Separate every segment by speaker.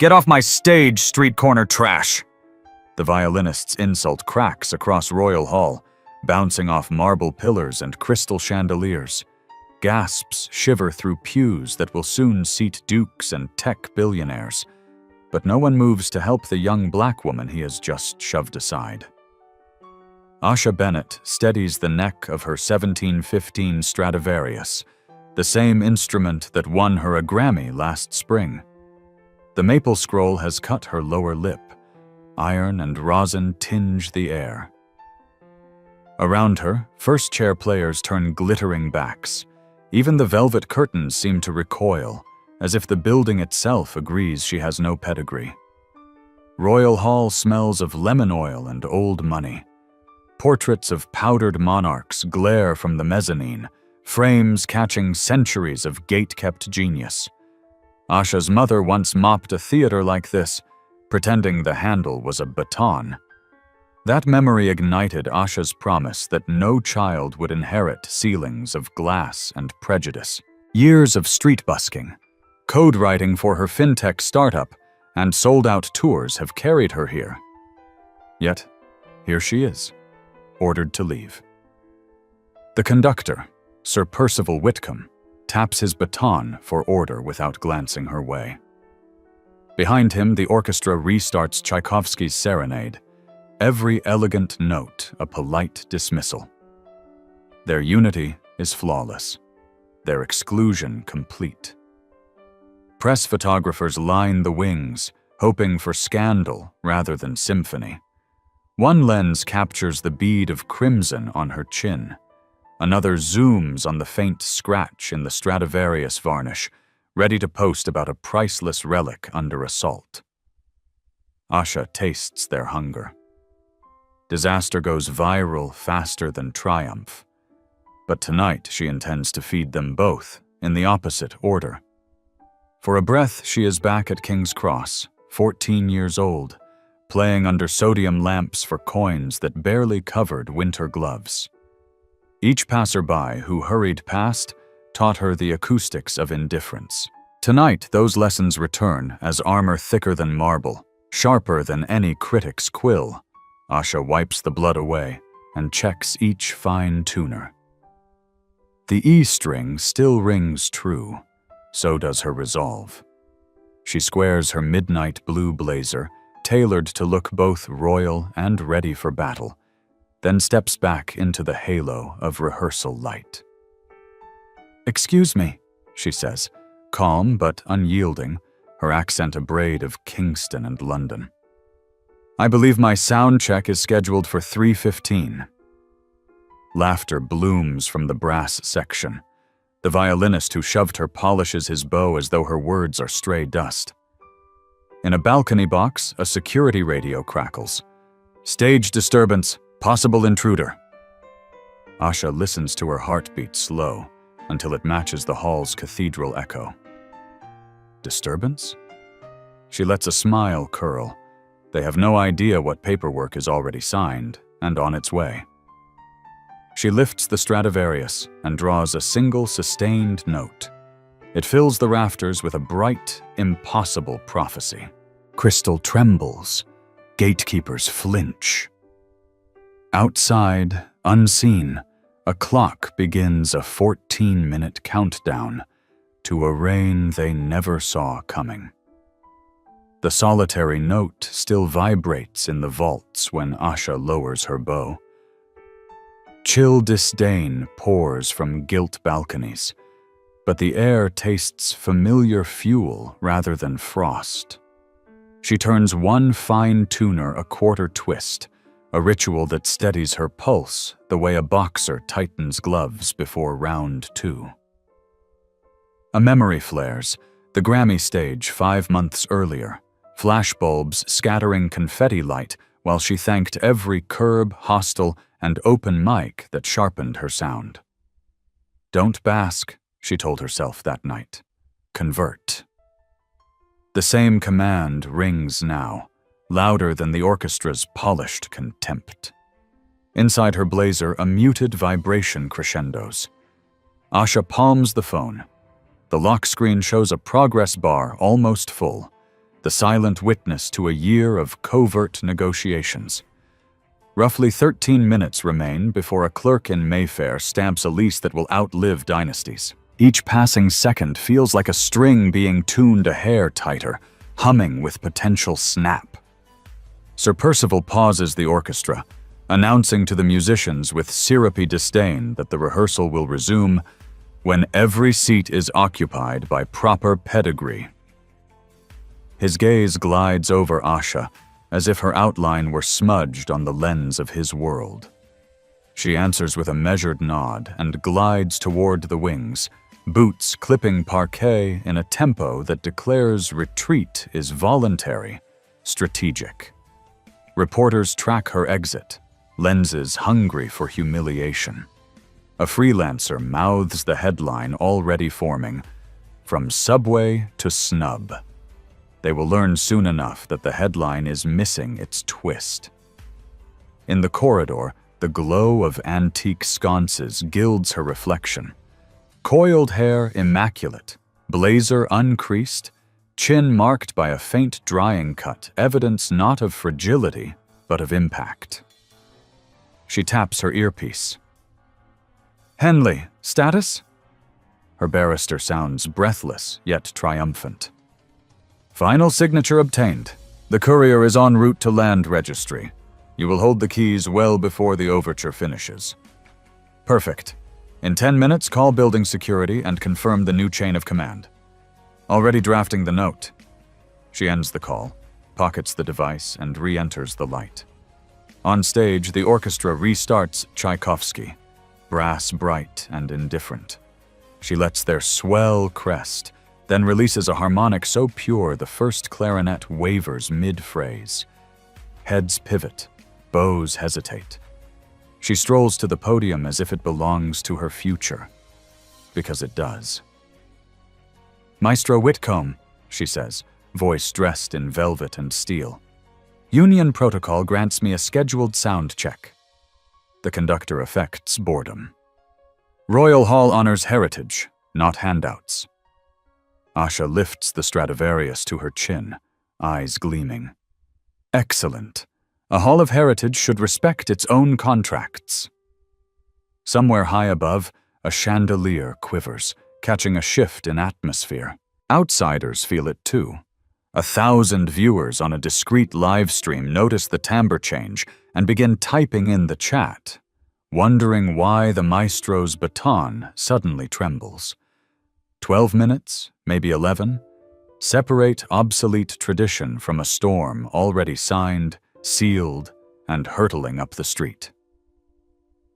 Speaker 1: Get off my stage, street corner trash! The violinist's insult cracks across Royal Hall, bouncing off marble pillars and crystal chandeliers. Gasps shiver through pews that will soon seat dukes and tech billionaires. But no one moves to help the young black woman he has just shoved aside. Asha Bennett steadies the neck of her 1715 Stradivarius, the same instrument that won her a Grammy last spring. The maple scroll has cut her lower lip. Iron and rosin tinge the air. Around her, first-chair players turn glittering backs. Even the velvet curtains seem to recoil, as if the building itself agrees she has no pedigree. Royal Hall smells of lemon oil and old money. Portraits of powdered monarchs glare from the mezzanine, frames catching centuries of gate-kept genius. Asha's mother once mopped a theater like this, pretending the handle was a baton. That memory ignited Asha's promise that no child would inherit ceilings of glass and prejudice. Years of street busking, code writing for her fintech startup, and sold-out tours have carried her here. Yet, here she is, ordered to leave. The conductor, Sir Percival Whitcomb, taps his baton for order without glancing her way. Behind him, the orchestra restarts Tchaikovsky's serenade, every elegant note a polite dismissal. Their unity is flawless, their exclusion complete. Press photographers line the wings, hoping for scandal rather than symphony. One lens captures the bead of crimson on her chin. Another zooms on the faint scratch in the Stradivarius varnish, ready to post about a priceless relic under assault. Asha tastes their hunger. Disaster goes viral faster than triumph. But tonight she intends to feed them both, in the opposite order. For a breath, she is back at King's Cross, 14 years old, playing under sodium lamps for coins that barely covered winter gloves. Each passerby who hurried past taught her the acoustics of indifference. Tonight, those lessons return as armor thicker than marble, sharper than any critic's quill. Asha wipes the blood away and checks each fine tuner. The E string still rings true, so does her resolve. She squares her midnight blue blazer, tailored to look both royal and ready for battle, then steps back into the halo of rehearsal light. "Excuse me," she says, calm but unyielding, her accent a braid of Kingston and London. "I believe my sound check is scheduled for 3:15. Laughter blooms from the brass section. The violinist who shoved her polishes his bow as though her words are stray dust. In a balcony box, a security radio crackles. "Stage disturbance. Possible intruder." Asha listens to her heartbeat slow until it matches the hall's cathedral echo. Disturbance? She lets a smile curl. They have no idea what paperwork is already signed and on its way. She lifts the Stradivarius and draws a single sustained note. It fills the rafters with a bright, impossible prophecy. Crystal trembles. Gatekeepers flinch. Outside, unseen, a clock begins a 14-minute countdown to a rain they never saw coming. The solitary note still vibrates in the vaults when Asha lowers her bow. Chill disdain pours from gilt balconies, but the air tastes familiar fuel rather than frost. She turns one fine tuner a quarter twist, a ritual that steadies her pulse the way a boxer tightens gloves before round 2. A memory flares, the Grammy stage 5 months earlier, flashbulbs scattering confetti light while she thanked every curb, hostel, and open mic that sharpened her sound. "Don't bask," she told herself that night. "Convert." The same command rings now, louder than the orchestra's polished contempt. Inside her blazer, a muted vibration crescendos. Asha palms the phone. The lock screen shows a progress bar almost full. the silent witness to a year of covert negotiations. Roughly 13 minutes remain before a clerk in Mayfair stamps a lease that will outlive dynasties. Each passing second feels like a string being tuned a hair tighter, humming with potential snap. Sir Percival pauses the orchestra, announcing to the musicians with syrupy disdain that the rehearsal will resume when every seat is occupied by proper pedigree. His gaze glides over Asha, as if her outline were smudged on the lens of his world. She answers with a measured nod and glides toward the wings, boots clipping parquet in a tempo that declares retreat is voluntary, strategic. Reporters track her exit, lenses hungry for humiliation. A freelancer mouths the headline already forming, "From Subway to Snub." They will learn soon enough that the headline is missing its twist. In the corridor, the glow of antique sconces gilds her reflection. Coiled hair immaculate, blazer uncreased, chin marked by a faint drying cut, evidence not of fragility, but of impact. She taps her earpiece. "Henley, status?" Her barrister sounds breathless, yet triumphant. "Final signature obtained. The courier is en route to land registry. You will hold the keys well before the overture finishes." "Perfect. In 10 minutes, call building security and confirm the new chain of command." "Already drafting the note." She ends the call, pockets the device, and re-enters the light. On stage, the orchestra restarts Tchaikovsky, brass bright and indifferent. She lets their swell crest, then releases a harmonic so pure the first clarinet wavers mid-phrase. Heads pivot, bows hesitate. She strolls to the podium as if it belongs to her future, because it does. "Maestro Whitcomb," she says, voice dressed in velvet and steel. "Union protocol grants me a scheduled sound check." The conductor affects boredom. "Royal Hall honors heritage, not handouts." Asha lifts the Stradivarius to her chin, eyes gleaming. "Excellent. A Hall of Heritage should respect its own contracts." Somewhere high above, a chandelier quivers, catching a shift in atmosphere. Outsiders feel it too. 1,000 viewers on a discreet live stream notice the timbre change and begin typing in the chat, wondering why the maestro's baton suddenly trembles. 12 minutes, maybe 11. Separate obsolete tradition from a storm already signed, sealed, and hurtling up the street.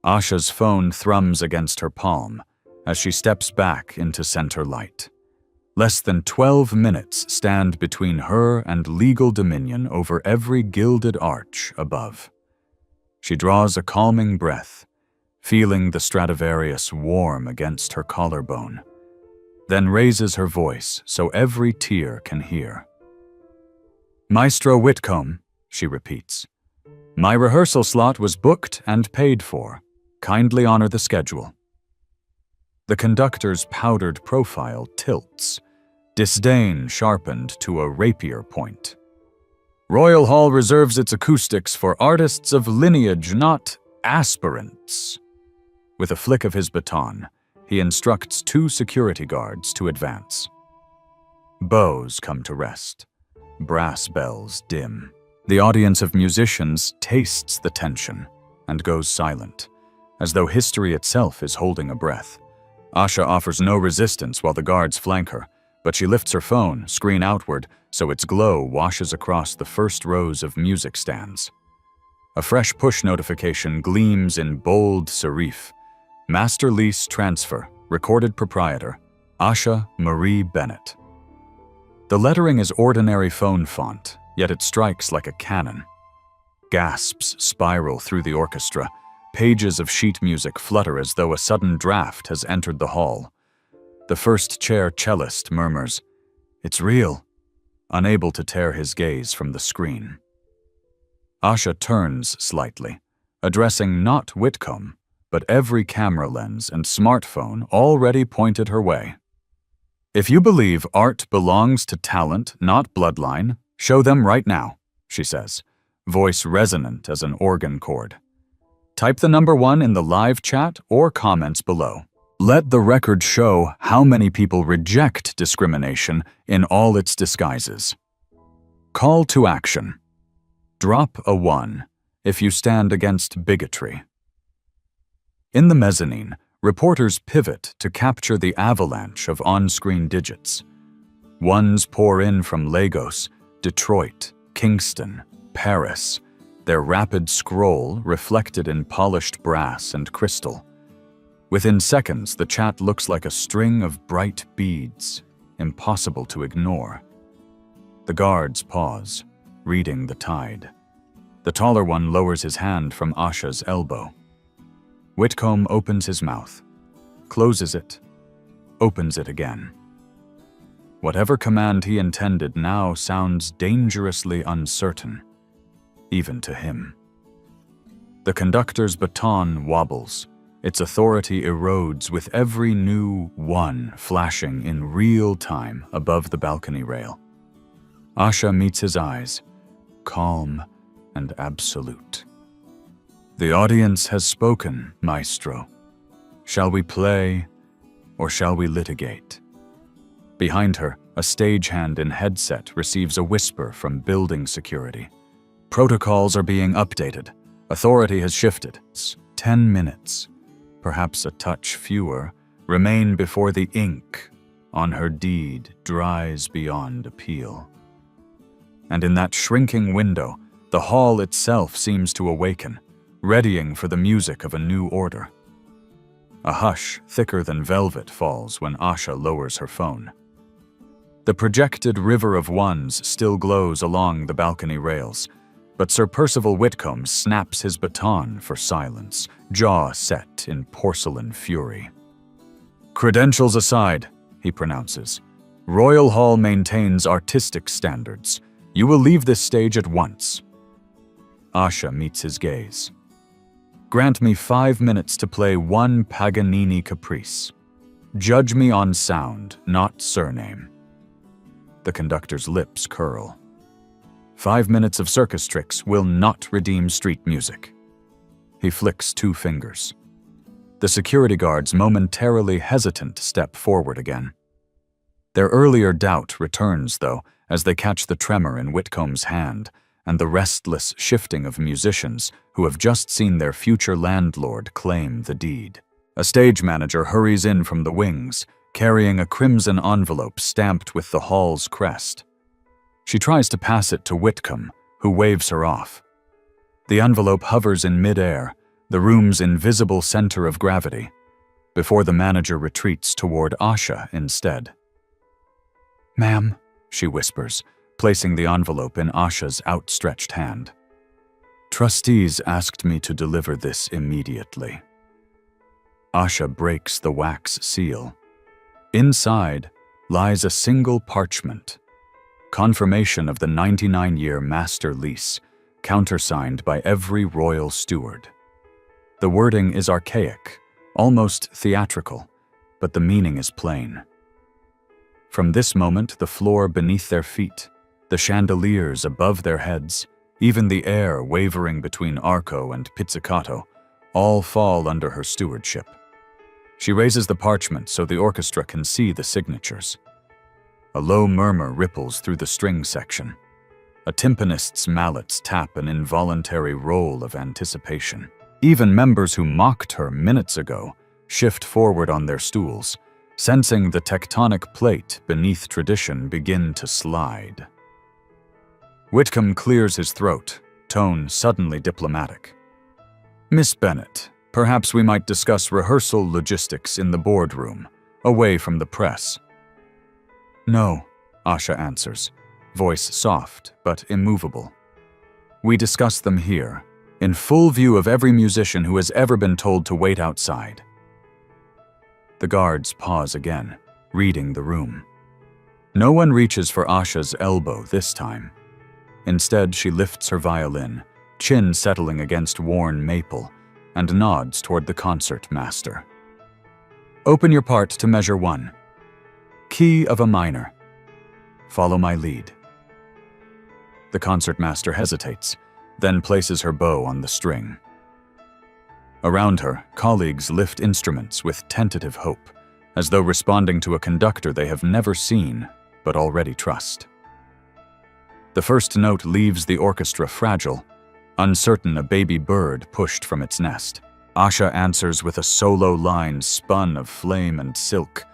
Speaker 1: Asha's phone thrums against her palm as she steps back into center light. Less than 12 minutes stand between her and legal dominion over every gilded arch above. She draws a calming breath, feeling the Stradivarius warm against her collarbone, then raises her voice so every tear can hear. "Maestro Whitcomb," she repeats. "My rehearsal slot was booked and paid for. Kindly honor the schedule." The conductor's powdered profile tilts, disdain sharpened to a rapier point. "Royal Hall reserves its acoustics for artists of lineage, not aspirants." With a flick of his baton, he instructs 2 security guards to advance. Bows come to rest. Brass bells dim. The audience of musicians tastes the tension and goes silent, as though history itself is holding a breath. Asha offers no resistance while the guards flank her, but she lifts her phone, screen outward, so its glow washes across the first rows of music stands. A fresh push notification gleams in bold serif. Master lease transfer, recorded proprietor, Asha Marie Bennett. The lettering is ordinary phone font, yet it strikes like a cannon. Gasps spiral through the orchestra. Pages of sheet music flutter as though a sudden draft has entered the hall. The first chair cellist murmurs, "It's real," unable to tear his gaze from the screen. Asha turns slightly, addressing not Whitcomb, but every camera lens and smartphone already pointed her way. "If you believe art belongs to talent, not bloodline, "Show them right now," she says, voice resonant as an organ chord. "Type the number 1 in the live chat or comments below. Let the record show how many people reject discrimination in all its disguises." Call to action. Drop a 1 if you stand against bigotry. In the mezzanine, reporters pivot to capture the avalanche of on-screen digits. Ones pour in from Lagos, Detroit, Kingston, Paris, their rapid scroll reflected in polished brass and crystal. Within seconds, the chat looks like a string of bright beads, impossible to ignore. The guards pause, reading the tide. The taller one lowers his hand from Asha's elbow. Whitcomb opens his mouth, closes it, opens it again. Whatever command he intended now sounds dangerously uncertain, even to him. The conductor's baton wobbles. Its authority erodes with every new 1 flashing in real time above the balcony rail. Asha meets his eyes, calm and absolute. "The audience has spoken, maestro. Shall we play, or shall we litigate?" Behind her, a stagehand in headset receives a whisper from building security. "Protocols are being updated. Authority has shifted. 10 minutes, perhaps a touch fewer, remain before the ink on her deed dries beyond appeal." And in that shrinking window, the hall itself seems to awaken, readying for the music of a new order. A hush thicker than velvet falls when Asha lowers her phone. The projected river of 1s still glows along the balcony rails, but Sir Percival Whitcomb snaps his baton for silence, jaw set in porcelain fury. "Credentials aside," he pronounces, "Royal Hall maintains artistic standards. You will leave this stage at once." Asha meets his gaze. "Grant me 5 minutes to play 1 Paganini caprice. Judge me on sound, not surname." The conductor's lips curl. 5 minutes of circus tricks will not redeem street music. He flicks 2 fingers. The security guards momentarily hesitant step forward again. Their earlier doubt returns, though, as they catch the tremor in Whitcomb's hand and the restless shifting of musicians who have just seen their future landlord claim the deed. A stage manager hurries in from the wings, carrying a crimson envelope stamped with the hall's crest. She tries to pass it to Whitcomb, who waves her off. The envelope hovers in midair, the room's invisible center of gravity, before the manager retreats toward Asha instead. "Ma'am," she whispers, placing the envelope in Asha's outstretched hand. "Trustees asked me to deliver this immediately." Asha breaks the wax seal. Inside lies a single parchment, confirmation of the 99-year master lease, countersigned by every royal steward. The wording is archaic, almost theatrical, but the meaning is plain. From this moment, the floor beneath their feet, the chandeliers above their heads, even the air wavering between Arco and Pizzicato, all fall under her stewardship. She raises the parchment so the orchestra can see the signatures. A low murmur ripples through the string section. A timpanist's mallets tap an involuntary roll of anticipation. Even members who mocked her minutes ago shift forward on their stools, sensing the tectonic plate beneath tradition begin to slide. Whitcomb clears his throat, tone suddenly diplomatic. "Miss Bennet, perhaps we might discuss rehearsal logistics in the boardroom, away from the press." "No," Asha answers, voice soft but immovable. "We discuss them here, in full view of every musician who has ever been told to wait outside." The guards pause again, reading the room. No one reaches for Asha's elbow this time. Instead, she lifts her violin, chin settling against worn maple, and nods toward the concert master. "Open your part to measure 1. Key of a minor. Follow my lead." The concertmaster hesitates, then places her bow on the string. Around her, colleagues lift instruments with tentative hope, as though responding to a conductor they have never seen, but already trust. The first note leaves the orchestra fragile, uncertain, a baby bird pushed from its nest. Asha answers with a solo line spun of flame and silk,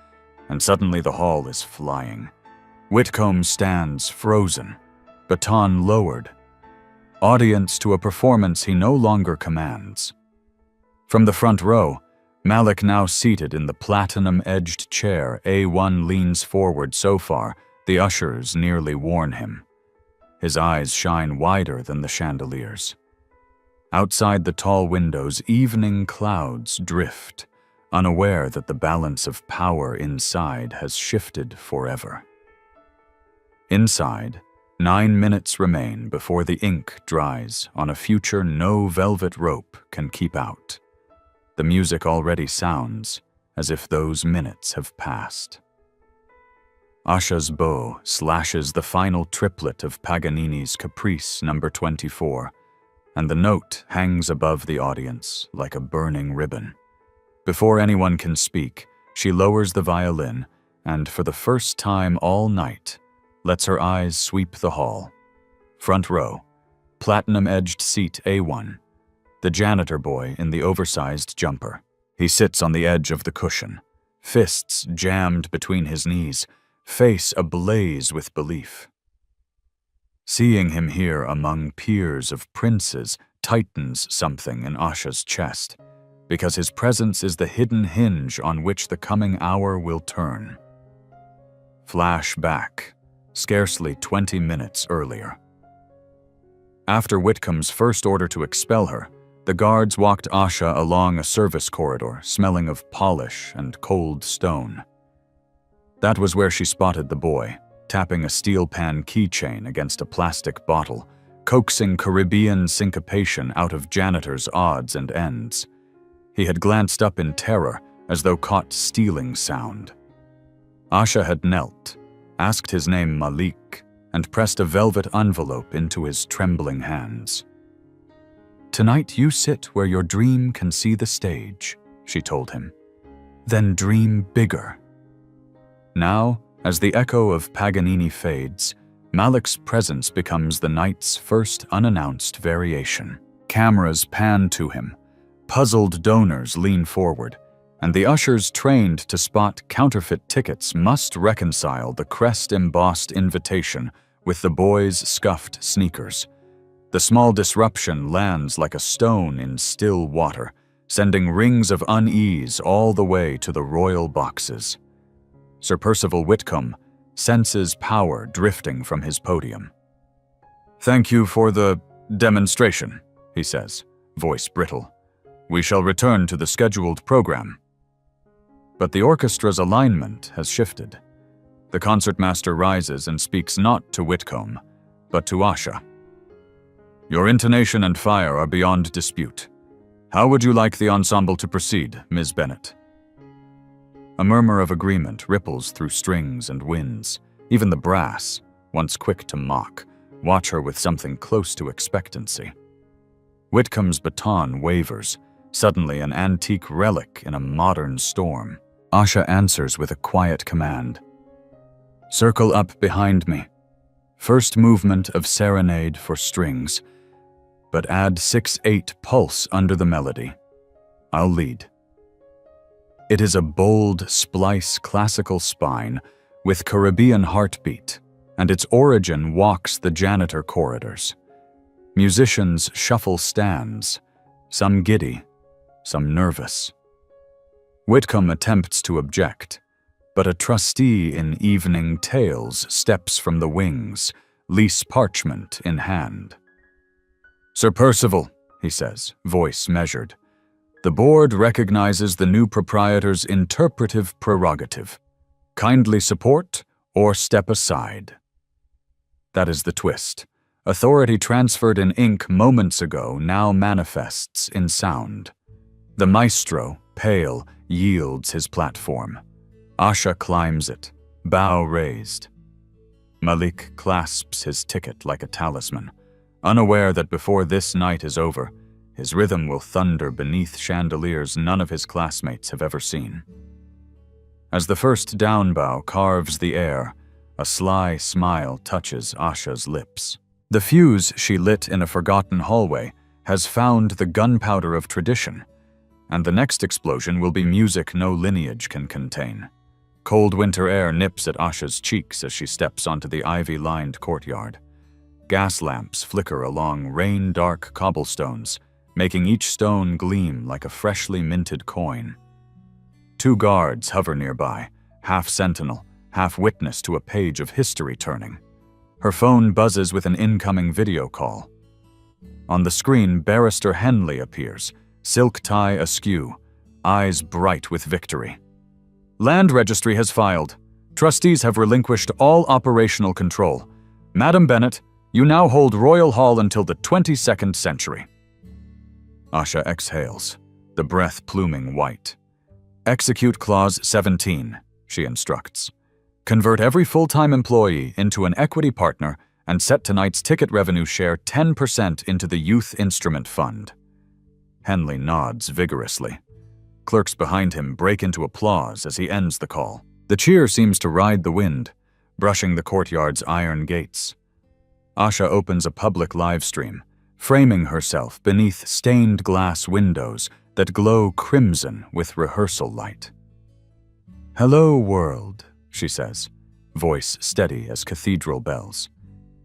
Speaker 1: and suddenly the hall is flying. Whitcomb stands frozen, baton lowered, audience to a performance he no longer commands. From the front row, Malik, now seated in the platinum-edged chair A1, leans forward so far the ushers nearly warn him. His eyes shine wider than the chandeliers. Outside the tall windows, evening clouds drift, unaware that the balance of power inside has shifted forever. Inside, 9 minutes remain before the ink dries on a future no velvet rope can keep out. The music already sounds as if those minutes have passed. Asha's bow slashes the final triplet of Paganini's Caprice No. 24, and the note hangs above the audience like a burning ribbon. Before anyone can speak, she lowers the violin and, for the first time all night, lets her eyes sweep the hall. Front row, platinum-edged seat A1, the janitor boy in the oversized jumper. He sits on the edge of the cushion, fists jammed between his knees, face ablaze with belief. Seeing him here among peers of princes tightens something in Asha's chest, because his presence is the hidden hinge on which the coming hour will turn. Flash back, scarcely 20 minutes earlier. After Whitcomb's first order to expel her, the guards walked Asha along a service corridor smelling of polish and cold stone. That was where she spotted the boy, tapping a steel pan keychain against a plastic bottle, coaxing Caribbean syncopation out of janitor's odds and ends. He had glanced up in terror, as though caught stealing sound. Asha had knelt, asked his name Malik, and pressed a velvet envelope into his trembling hands. "Tonight you sit where your dream can see the stage," she told him. "Then dream bigger." Now, as the echo of Paganini fades, Malik's presence becomes the night's first unannounced variation. Cameras pan to him, puzzled donors lean forward, and the ushers trained to spot counterfeit tickets must reconcile the crest-embossed invitation with the boy's scuffed sneakers. The small disruption lands like a stone in still water, sending rings of unease all the way to the royal boxes. Sir Percival Whitcomb senses power drifting from his podium. "Thank you for the demonstration," he says, voice brittle. "We shall return to the scheduled program." But the orchestra's alignment has shifted. The concertmaster rises and speaks not to Whitcomb, but to Asha. "Your intonation and fire are beyond dispute. How would you like the ensemble to proceed, Ms. Bennett?" A murmur of agreement ripples through strings and winds. Even the brass, once quick to mock, watch her with something close to expectancy. Whitcomb's baton wavers, suddenly an antique relic in a modern storm. Asha answers with a quiet command. "Circle up behind me. First movement of serenade for strings, but add 6/8 pulse under the melody. I'll lead." It is a bold splice classical spine with Caribbean heartbeat, and its origin walks the janitor corridors. Musicians shuffle stands, some giddy, some nervous. Whitcomb attempts to object, but a trustee in evening tales steps from the wings, lease parchment in hand. "Sir Percival," he says, voice measured, "the board recognizes the new proprietor's interpretive prerogative. Kindly support or step aside." That is the twist. Authority transferred in ink moments ago now manifests in sound. The maestro, pale, yields his platform. Asha climbs it, bow raised. Malik clasps his ticket like a talisman, unaware that before this night is over, his rhythm will thunder beneath chandeliers none of his classmates have ever seen. As the first downbow carves the air, a sly smile touches Asha's lips. The fuse she lit in a forgotten hallway has found the gunpowder of tradition, and the next explosion will be music no lineage can contain. Cold winter air nips at Asha's cheeks as she steps onto the ivy-lined courtyard. Gas lamps flicker along rain-dark cobblestones, making each stone gleam like a freshly minted coin. 2 guards hover nearby, half sentinel, half witness to a page of history turning. Her phone buzzes with an incoming video call. On the screen, Barrister Henley appears, silk tie askew, eyes bright with victory. Land Registry has filed. Trustees have relinquished all operational control. Madam Bennett, you now hold Royal Hall until the 22nd century. Asha exhales, the breath pluming white. Execute Clause 17, she instructs. Convert every full-time employee into an equity partner and set tonight's ticket revenue share 10% into the Youth Instrument Fund. Henley nods vigorously. Clerks behind him break into applause as he ends the call. The cheer seems to ride the wind, brushing the courtyard's iron gates. Asha opens a public live stream, framing herself beneath stained glass windows that glow crimson with rehearsal light. "Hello, world," she says, voice steady as cathedral bells.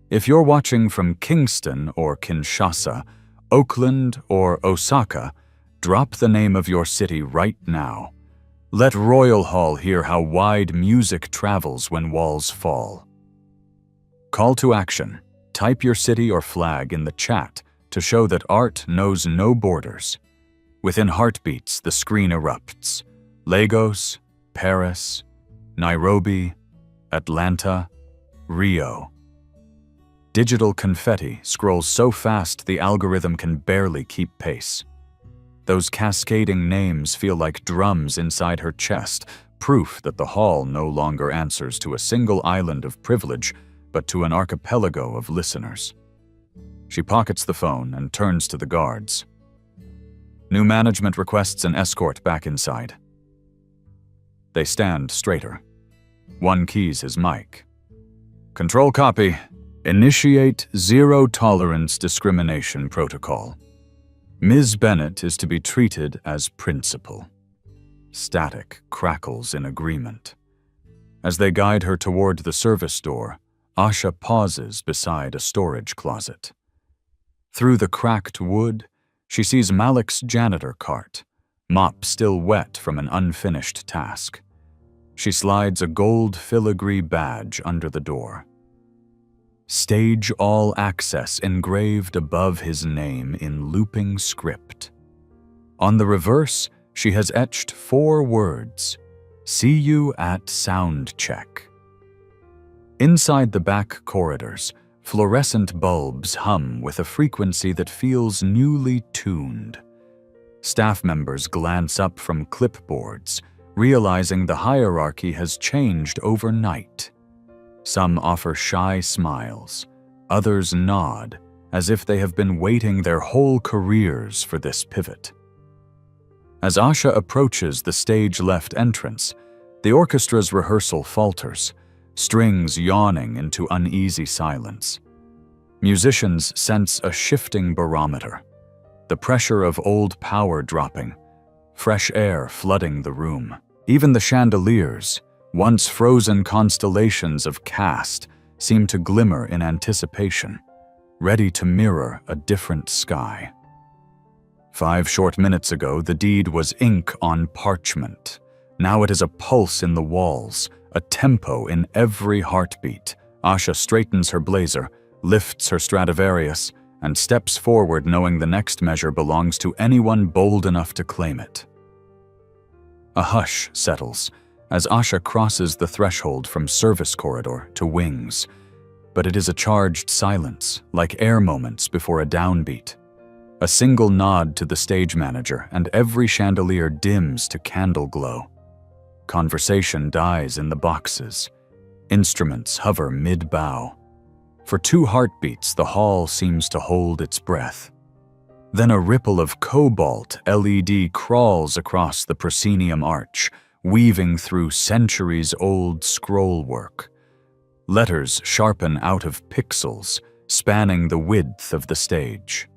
Speaker 1: "If you're watching from Kingston or Kinshasa, Oakland or Osaka, drop the name of your city right now. Let Royal Hall hear how wide music travels when walls fall." Call to action. Type your city or flag in the chat to show that art knows no borders. Within heartbeats, the screen erupts. Lagos, Paris, Nairobi, Atlanta, Rio. Digital confetti scrolls so fast the algorithm can barely keep pace. Those cascading names feel like drums inside her chest, proof that the hall no longer answers to a single island of privilege, but to an archipelago of listeners. She pockets the phone and turns to the guards. New management requests an escort back inside. They stand straighter. One keys his mic. "Control copy. Initiate zero-tolerance discrimination protocol. Ms. Bennett is to be treated as principal." Static crackles in agreement. As they guide her toward the service door, Asha pauses beside a storage closet. Through the cracked wood, she sees Malik's janitor cart, mop still wet from an unfinished task. She slides a gold filigree badge under the door. Stage All Access engraved above his name in looping script. On the reverse, she has etched 4 words: "See you at sound check." Inside the back corridors, fluorescent bulbs hum with a frequency that feels newly tuned. Staff members glance up from clipboards, realizing the hierarchy has changed overnight. Some offer shy smiles, others nod, as if they have been waiting their whole careers for this pivot. As Asha approaches the stage-left entrance, the orchestra's rehearsal falters, strings yawning into uneasy silence. Musicians sense a shifting barometer, the pressure of old power dropping, fresh air flooding the room. Even the chandeliers, once frozen constellations of caste, seem to glimmer in anticipation, ready to mirror a different sky. 5 short minutes ago, the deed was ink on parchment. Now it is a pulse in the walls, a tempo in every heartbeat. Asha straightens her blazer, lifts her Stradivarius, and steps forward knowing the next measure belongs to anyone bold enough to claim it. A hush settles as Asha crosses the threshold from service corridor to wings, but it is a charged silence, like air moments before a downbeat. A single nod to the stage manager and every chandelier dims to candle glow. Conversation dies in the boxes. Instruments hover mid-bow. For 2 heartbeats, the hall seems to hold its breath. Then a ripple of cobalt LED crawls across the proscenium arch, weaving through centuries-old scrollwork. Letters sharpen out of pixels, spanning the width of the stage.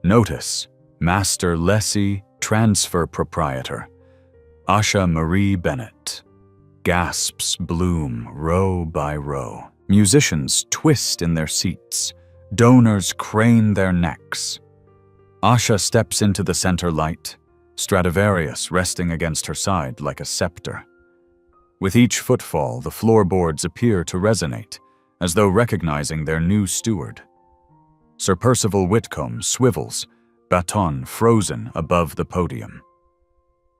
Speaker 1: Notice: Master Lessie, Transfer Proprietor. Asha Marie Bennett. Gasps bloom row by row. Musicians twist in their seats. Donors crane their necks. Asha steps into the center light, Stradivarius resting against her side like a scepter. With each footfall, the floorboards appear to resonate, as though recognizing their new steward. Sir Percival Whitcomb swivels, baton frozen above the podium.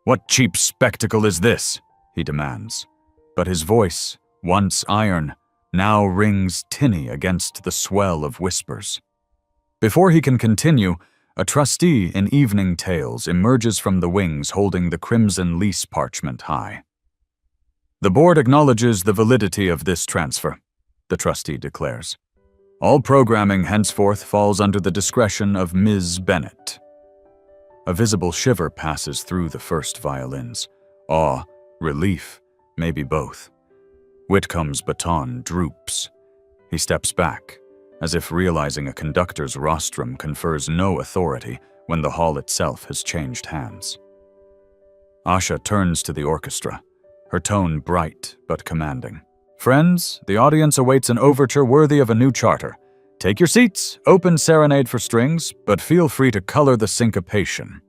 Speaker 1: "What cheap spectacle is this?" he demands. But his voice, once iron, now rings tinny against the swell of whispers. Before he can continue, a trustee in evening tails emerges from the wings holding the crimson lease parchment high. "The board acknowledges the validity of this transfer," the trustee declares. "All programming henceforth falls under the discretion of Ms. Bennett." A visible shiver passes through the first violins. Awe, relief, maybe both. Whitcomb's baton droops. He steps back, as if realizing a conductor's rostrum confers no authority when the hall itself has changed hands. Asha turns to the orchestra, her tone bright but commanding. "Friends, the audience awaits an overture worthy of a new charter. Take your seats, open serenade for strings, but feel free to color the syncopation.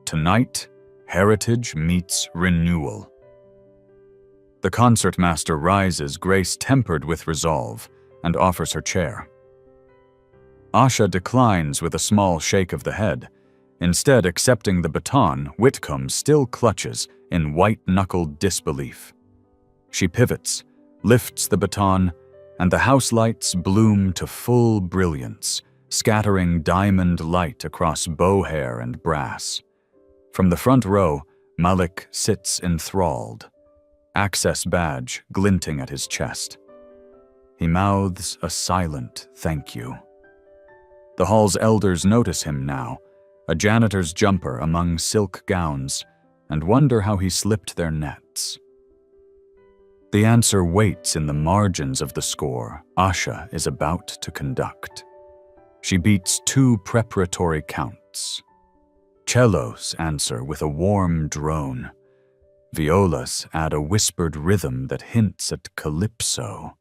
Speaker 1: Tonight, heritage meets renewal." The concertmaster rises, grace tempered with resolve, and offers her chair. Asha declines with a small shake of the head. Instead, accepting the baton, Whitcomb still clutches in white-knuckled disbelief. She pivots, lifts the baton, and the house lights bloom to full brilliance, scattering diamond light across bow hair and brass. From the front row, Malik sits enthralled, access badge glinting at his chest. He mouths a silent thank you. The hall's elders notice him now, a janitor's jumper among silk gowns, and wonder how he slipped their nets. The answer waits in the margins of the score Asha is about to conduct. She beats 2 preparatory counts. Cellos answer with a warm drone. Violas add a whispered rhythm that hints at calypso.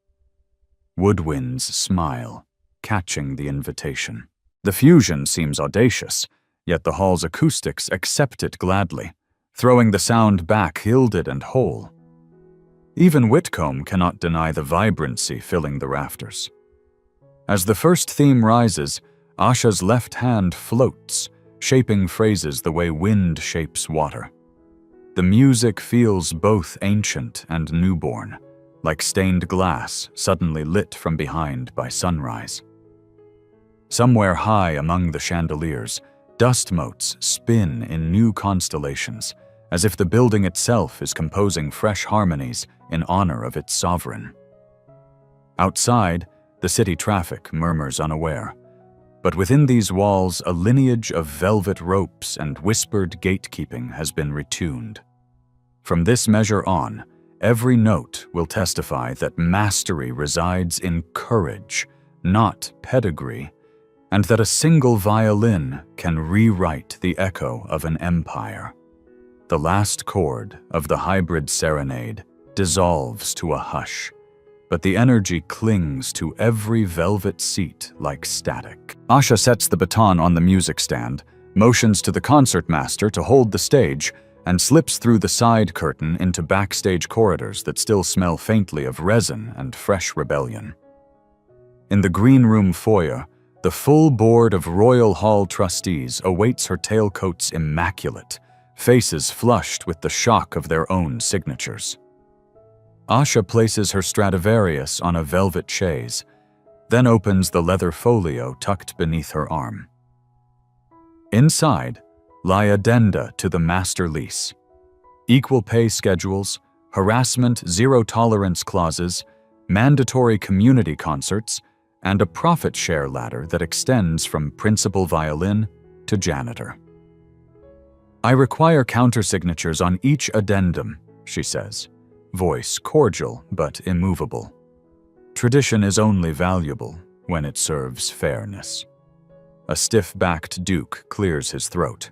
Speaker 1: Woodwinds smile, catching the invitation. The fusion seems audacious, yet the hall's acoustics accept it gladly, throwing the sound back gilded and whole. Even Whitcomb cannot deny the vibrancy filling the rafters. As the first theme rises, Asha's left hand floats, shaping phrases the way wind shapes water. The music feels both ancient and newborn, like stained glass suddenly lit from behind by sunrise. Somewhere high among the chandeliers, dust motes spin in new constellations, as if the building itself is composing fresh harmonies in honor of its sovereign. Outside, the city traffic murmurs unaware, but within these walls a lineage of velvet ropes and whispered gatekeeping has been retuned. From this measure on, every note will testify that mastery resides in courage, not pedigree, and that a single violin can rewrite the echo of an empire. The last chord of the hybrid serenade dissolves to a hush, but the energy clings to every velvet seat like static. Asha sets the baton on the music stand, motions to the concertmaster to hold the stage, and slips through the side curtain into backstage corridors that still smell faintly of resin and fresh rebellion. In the green room foyer, the full board of Royal Hall trustees awaits her tailcoats immaculate, faces flushed with the shock of their own signatures. Asha places her Stradivarius on a velvet chaise, then opens the leather folio tucked beneath her arm. Inside lie addenda to the master lease. Equal pay schedules, harassment zero-tolerance clauses, mandatory community concerts, and a profit share ladder that extends from principal violin to janitor. "I require countersignatures on each addendum," she says, voice cordial but immovable. Tradition is only valuable when it serves fairness. A stiff-backed duke clears his throat.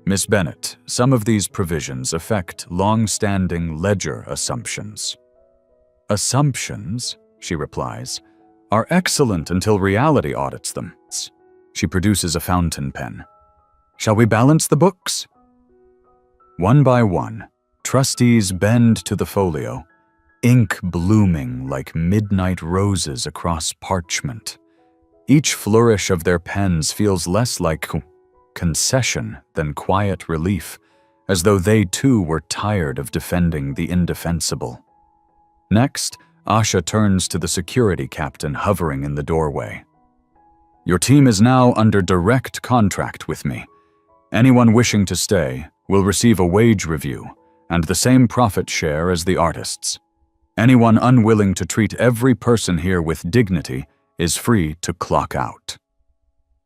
Speaker 1: "Miss Bennett, some of these provisions affect long-standing ledger assumptions." "Assumptions," she replies, "are excellent until reality audits them." She produces a fountain pen. "Shall we balance the books?" One by one, trustees bend to the folio, ink blooming like midnight roses across parchment. Each flourish of their pens feels less like concession than quiet relief, as though they too were tired of defending the indefensible. Next, Asha turns to the security captain hovering in the doorway. "Your team is now under direct contract with me. Anyone wishing to stay will receive a wage review and the same profit share as the artists. Anyone unwilling to treat every person here with dignity is free to clock out."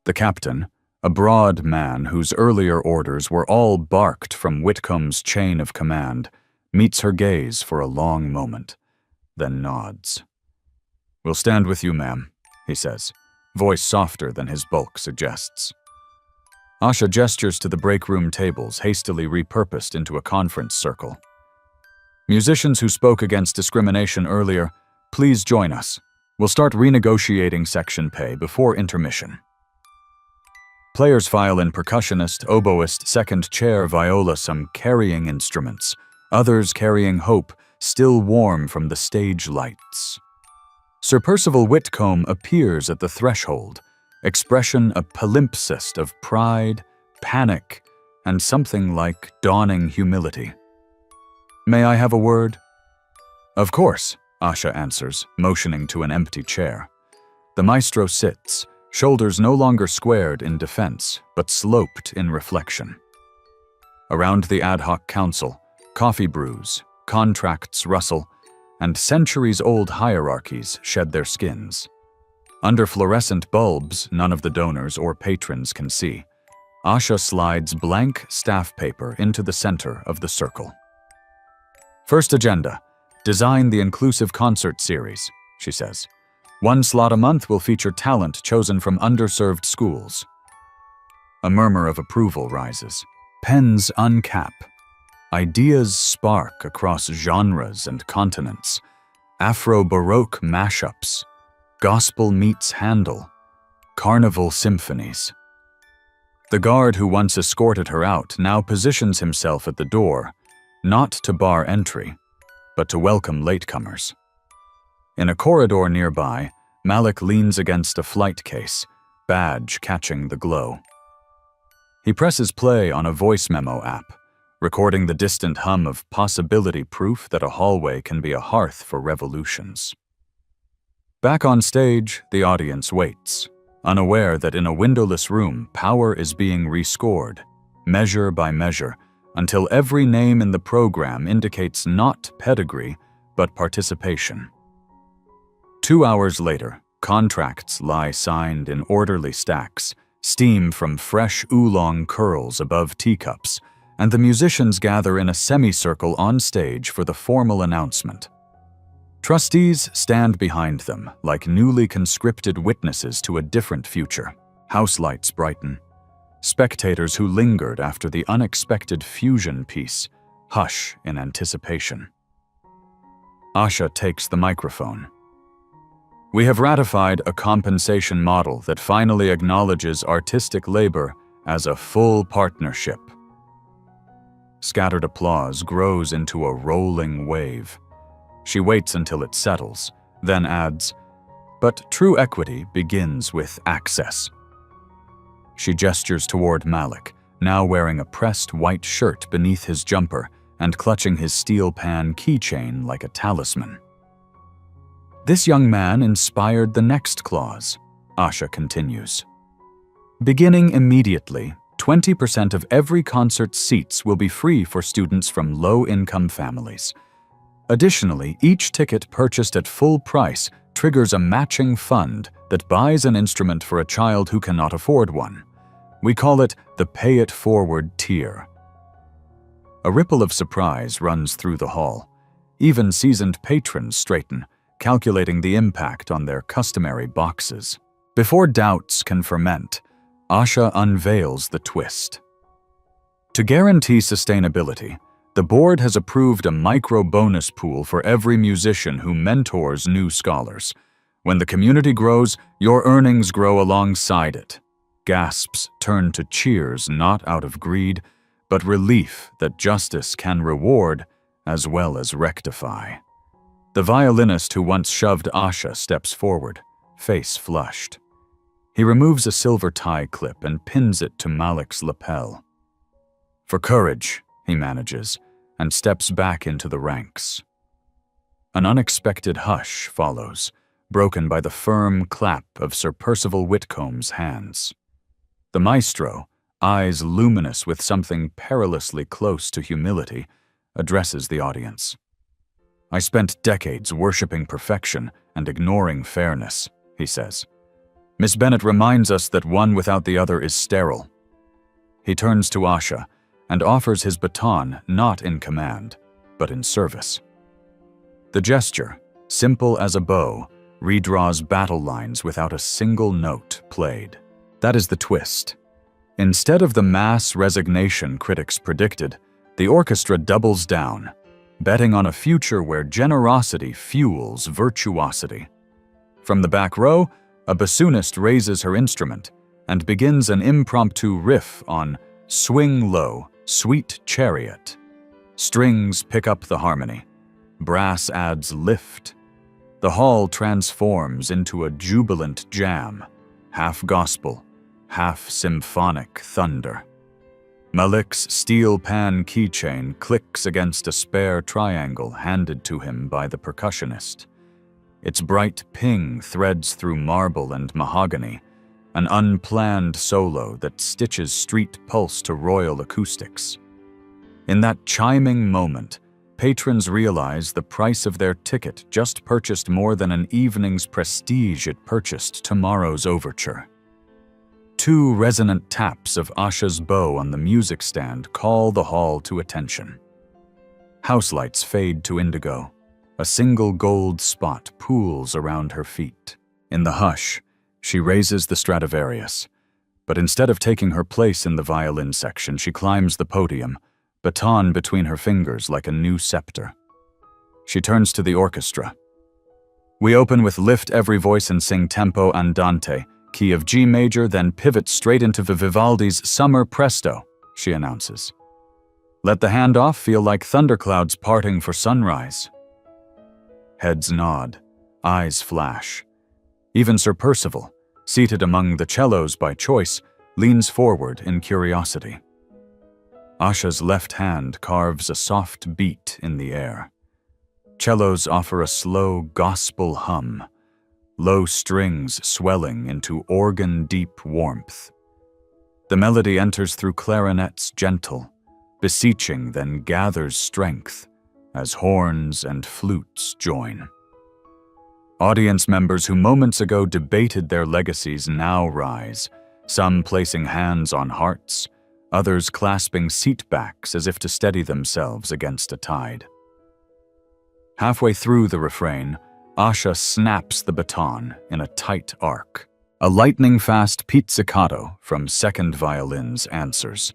Speaker 1: The captain, a broad man whose earlier orders were all barked from Whitcomb's chain of command, meets her gaze for a long moment, then nods. "We'll stand with you, ma'am," he says, voice softer than his bulk suggests. Asha gestures to the break room tables hastily repurposed into a conference circle. "Musicians who spoke against discrimination earlier, please join us. We'll start renegotiating section pay before intermission." Players file in percussionist, oboist, second chair, viola, some carrying instruments, others carrying hope, still warm from the stage lights. Sir Percival Whitcomb appears at the threshold, expression a palimpsest of pride, panic, and something like dawning humility. "May I have a word?" "Of course," Asha answers, motioning to an empty chair. The maestro sits, shoulders no longer squared in defense, but sloped in reflection. Around the ad hoc council, coffee brews, contracts rustle, and centuries-old hierarchies shed their skins. Under fluorescent bulbs none of the donors or patrons can see, Asha slides blank staff paper into the center of the circle. "First agenda, design the inclusive concert series," she says. "One slot a month will feature talent chosen from underserved schools." A murmur of approval rises. Pens uncap. Ideas spark across genres and continents. Afro-Baroque mashups. Gospel meets Handel. Carnival symphonies. The guard who once escorted her out now positions himself at the door, not to bar entry, but to welcome latecomers. In a corridor nearby, Malik leans against a flight case, badge catching the glow. He presses play on a voice memo app, recording the distant hum of possibility proof that a hallway can be a hearth for revolutions. Back on stage, the audience waits, unaware that in a windowless room, power is being rescored, measure by measure, until every name in the program indicates not pedigree, but participation. 2 hours later, contracts lie signed in orderly stacks, steam from fresh oolong curls above teacups, and the musicians gather in a semicircle on stage for the formal announcement. Trustees stand behind them like newly conscripted witnesses to a different future. House lights brighten. Spectators who lingered after the unexpected fusion piece hush in anticipation. Asha takes the microphone. "We have ratified a compensation model that finally acknowledges artistic labor as a full partnership." Scattered applause grows into a rolling wave. She waits until it settles, then adds, "But true equity begins with access." She gestures toward Malik, now wearing a pressed white shirt beneath his jumper and clutching his steel pan keychain like a talisman. "This young man inspired the next clause," Asha continues. "Beginning immediately, 20% of every concert seats will be free for students from low-income families. Additionally, each ticket purchased at full price triggers a matching fund that buys an instrument for a child who cannot afford one. We call it the Pay It Forward tier. A ripple of surprise runs through the hall. Even seasoned patrons straighten, calculating the impact on their customary boxes. Before doubts can ferment, Asha unveils the twist. To guarantee sustainability, the board has approved a micro-bonus pool for every musician who mentors new scholars. When the community grows, your earnings grow alongside it. Gasps turn to cheers not out of greed, but relief that justice can reward as well as rectify. The violinist who once shoved Asha steps forward, face flushed. He removes a silver tie clip and pins it to Malik's lapel. For courage, he manages, and steps back into the ranks. An unexpected hush follows, broken by the firm clap of Sir Percival Whitcomb's hands. The maestro, eyes luminous with something perilously close to humility, addresses the audience. I spent decades worshipping perfection and ignoring fairness, he says. Miss Bennet reminds us that one without the other is sterile. He turns to Asha and offers his baton not in command, but in service. The gesture, simple as a bow, redraws battle lines without a single note played. That is the twist. Instead of the mass resignation critics predicted, the orchestra doubles down, betting on a future where generosity fuels virtuosity. From the back row, a bassoonist raises her instrument and begins an impromptu riff on Swing Low, Sweet Chariot. Strings pick up the harmony. Brass adds lift. The hall transforms into a jubilant jam, half gospel, half symphonic thunder. Malik's steel pan keychain clicks against a spare triangle handed to him by the percussionist. Its bright ping threads through marble and mahogany, an unplanned solo that stitches street pulse to royal acoustics. In that chiming moment, patrons realize the price of their ticket just purchased more than an evening's prestige it purchased tomorrow's overture. Two resonant taps of Asha's bow on the music stand call the hall to attention. House lights fade to indigo. A single gold spot pools around her feet. In the hush, she raises the Stradivarius, but instead of taking her place in the violin section, she climbs the podium, baton between her fingers like a new scepter. She turns to the orchestra. We open with Lift Every Voice and Sing Tempo Andante, key of G major, then pivot straight into Vivaldi's Summer Presto, she announces. Let the handoff feel like thunderclouds parting for sunrise. Heads nod, eyes flash. Even Sir Percival, seated among the cellos by choice, leans forward in curiosity. Asha's left hand carves a soft beat in the air. Cellos offer a slow gospel hum, low strings swelling into organ-deep warmth. The melody enters through clarinets gentle, beseeching, then gathers strength as horns and flutes join. Audience members who moments ago debated their legacies now rise, some placing hands on hearts, others clasping seat backs as if to steady themselves against a tide. Halfway through the refrain, Asha snaps the baton in a tight arc. A lightning-fast pizzicato from second violins answers.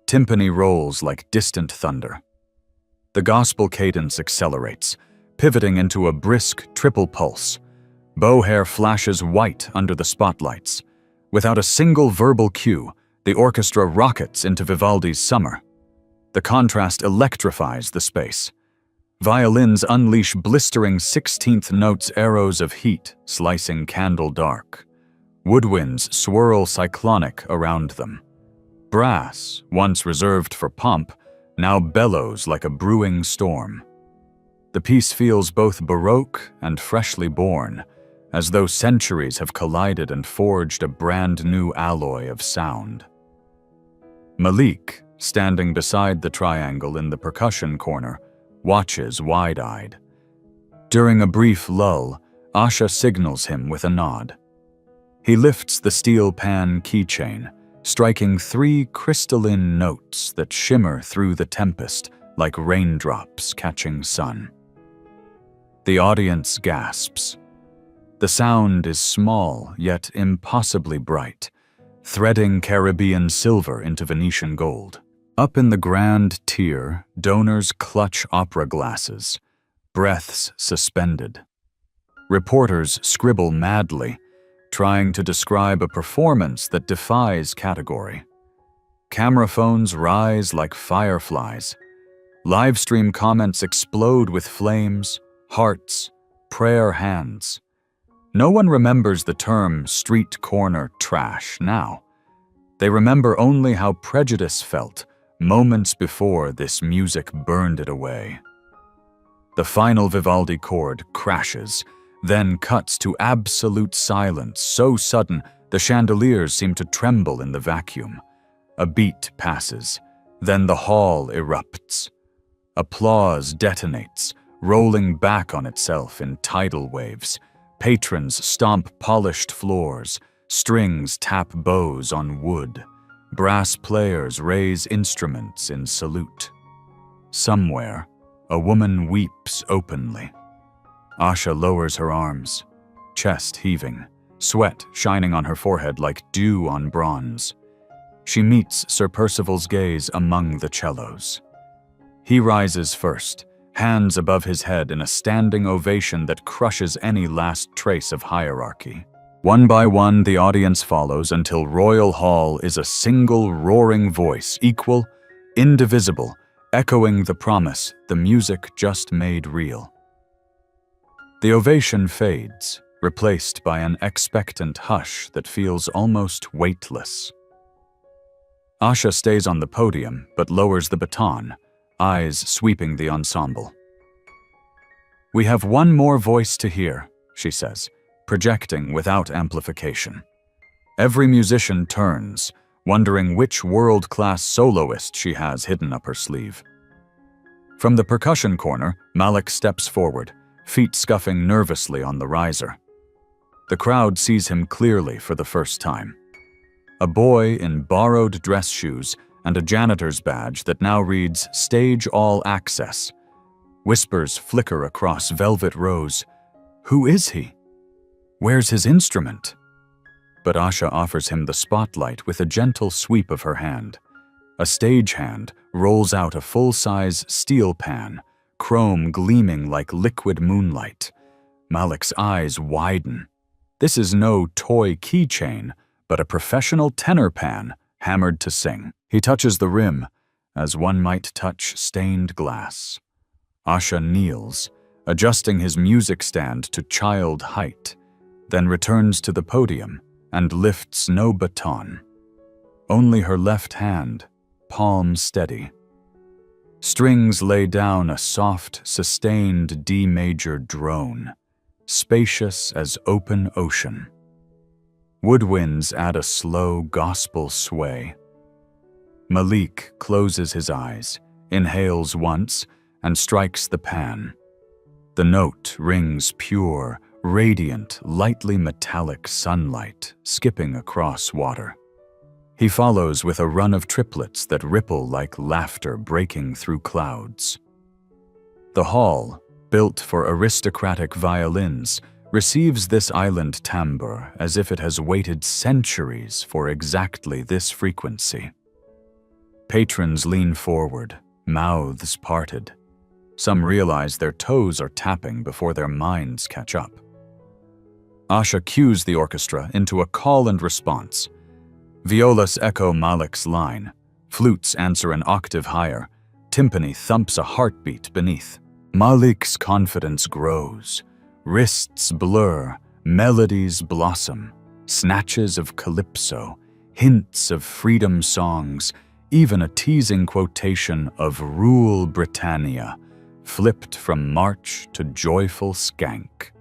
Speaker 1: Timpani rolls like distant thunder. The gospel cadence accelerates, pivoting into a brisk triple pulse. Bow hair flashes white under the spotlights. Without a single verbal cue, the orchestra rockets into Vivaldi's Summer. The contrast electrifies the space. Violins unleash blistering 16th notes arrows of heat, slicing candle dark. Woodwinds swirl cyclonic around them. Brass, once reserved for pomp, now bellows like a brewing storm. The piece feels both baroque and freshly born, as though centuries have collided and forged a brand new alloy of sound. Malik, standing beside the triangle in the percussion corner, watches wide-eyed. During a brief lull, Asha signals him with a nod. He lifts the steel pan keychain, striking 3 crystalline notes that shimmer through the tempest like raindrops catching sun. The audience gasps. The sound is small, yet impossibly bright, threading Caribbean silver into Venetian gold. Up in the grand tier, donors clutch opera glasses, breaths suspended. Reporters scribble madly, trying to describe a performance that defies category. Camera phones rise like fireflies. Livestream comments explode with flames, hearts, prayer hands. No one remembers the term street corner trash now. They remember only how prejudice felt moments before this music burned it away. The final Vivaldi chord crashes, then cuts to absolute silence so sudden the chandeliers seem to tremble in the vacuum. A beat passes, then the hall erupts. Applause detonates, rolling back on itself in tidal waves. Patrons stomp polished floors, strings tap bows on wood. Brass players raise instruments in salute. Somewhere, a woman weeps openly. Asha lowers her arms, chest heaving, sweat shining on her forehead like dew on bronze. She meets Sir Percival's gaze among the cellos. He rises first, hands above his head in a standing ovation that crushes any last trace of hierarchy. One by one, the audience follows until Royal Hall is a single roaring voice, equal, indivisible, echoing the promise the music just made real. The ovation fades, replaced by an expectant hush that feels almost weightless. Asha stays on the podium but lowers the baton, eyes sweeping the ensemble. "We have one more voice to hear," she says, projecting without amplification. Every musician turns, wondering which world-class soloist she has hidden up her sleeve. From the percussion corner, Malik steps forward, feet scuffing nervously on the riser. The crowd sees him clearly for the first time. A boy in borrowed dress shoes and a janitor's badge that now reads Stage All Access. Whispers flicker across velvet rows. Who is he? Where's his instrument? But Asha offers him the spotlight with a gentle sweep of her hand. A stagehand rolls out a full-size steel pan, chrome gleaming like liquid moonlight. Malik's eyes widen. This is no toy keychain, but a professional tenor pan hammered to sing. He touches the rim, as one might touch stained glass. Asha kneels, adjusting his music stand to child height, then returns to the podium and lifts no baton. Only her left hand, palm steady. Strings lay down a soft, sustained D major drone, spacious as open ocean. Woodwinds add a slow gospel sway. Malik closes his eyes, inhales once, and strikes the pan. The note rings pure, radiant, lightly metallic sunlight skipping across water. He follows with a run of triplets that ripple like laughter breaking through clouds. The hall, built for aristocratic violins, receives this island timbre as if it has waited centuries for exactly this frequency. Patrons lean forward, mouths parted. Some realize their toes are tapping before their minds catch up. Asha cues the orchestra into a call and response. Violas echo Malik's line. Flutes answer an octave higher. Timpani thumps a heartbeat beneath. Malik's confidence grows. Wrists blur, melodies blossom. Snatches of calypso, hints of freedom songs, even a teasing quotation of Rule Britannia, flipped from march to joyful skank.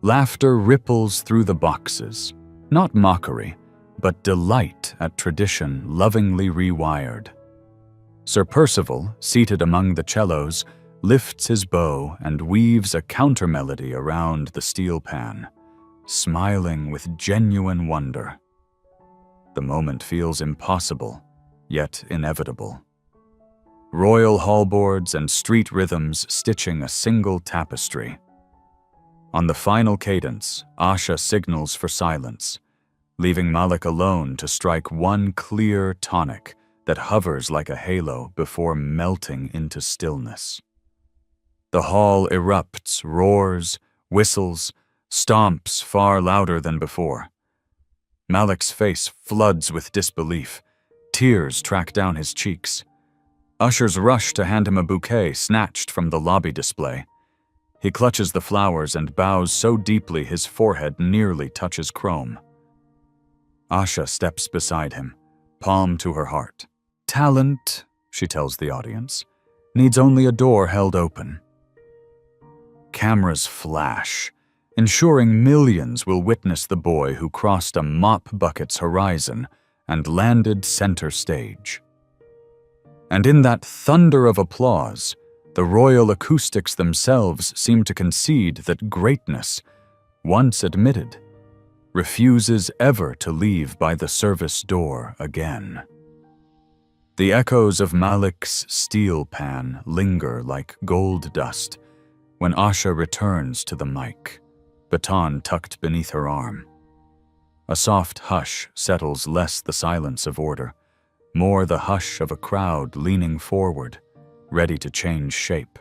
Speaker 1: Laughter ripples through the boxes, not mockery, but delight at tradition lovingly rewired. Sir Percival, seated among the cellos, lifts his bow and weaves a countermelody around the steel pan, smiling with genuine wonder. The moment feels impossible, yet inevitable. Royal hallboards and street rhythms stitching a single tapestry. On the final cadence, Asha signals for silence, leaving Malik alone to strike one clear tonic that hovers like a halo before melting into stillness. The hall erupts, roars, whistles, stomps far louder than before. Malik's face floods with disbelief. Tears track down his cheeks. Ushers rush to hand him a bouquet snatched from the lobby display. He clutches the flowers and bows so deeply his forehead nearly touches chrome. Asha steps beside him, palm to her heart. Talent, she tells the audience, needs only a door held open. Cameras flash, ensuring millions will witness the boy who crossed a mop bucket's horizon and landed center stage. And in that thunder of applause, the royal acoustics themselves seem to concede that greatness, once admitted, refuses ever to leave by the service door again. The echoes of Malik's steel pan linger like gold dust when Asha returns to the mic, baton tucked beneath her arm. A soft hush settles less the silence of order, more the hush of a crowd leaning forward, ready to change shape.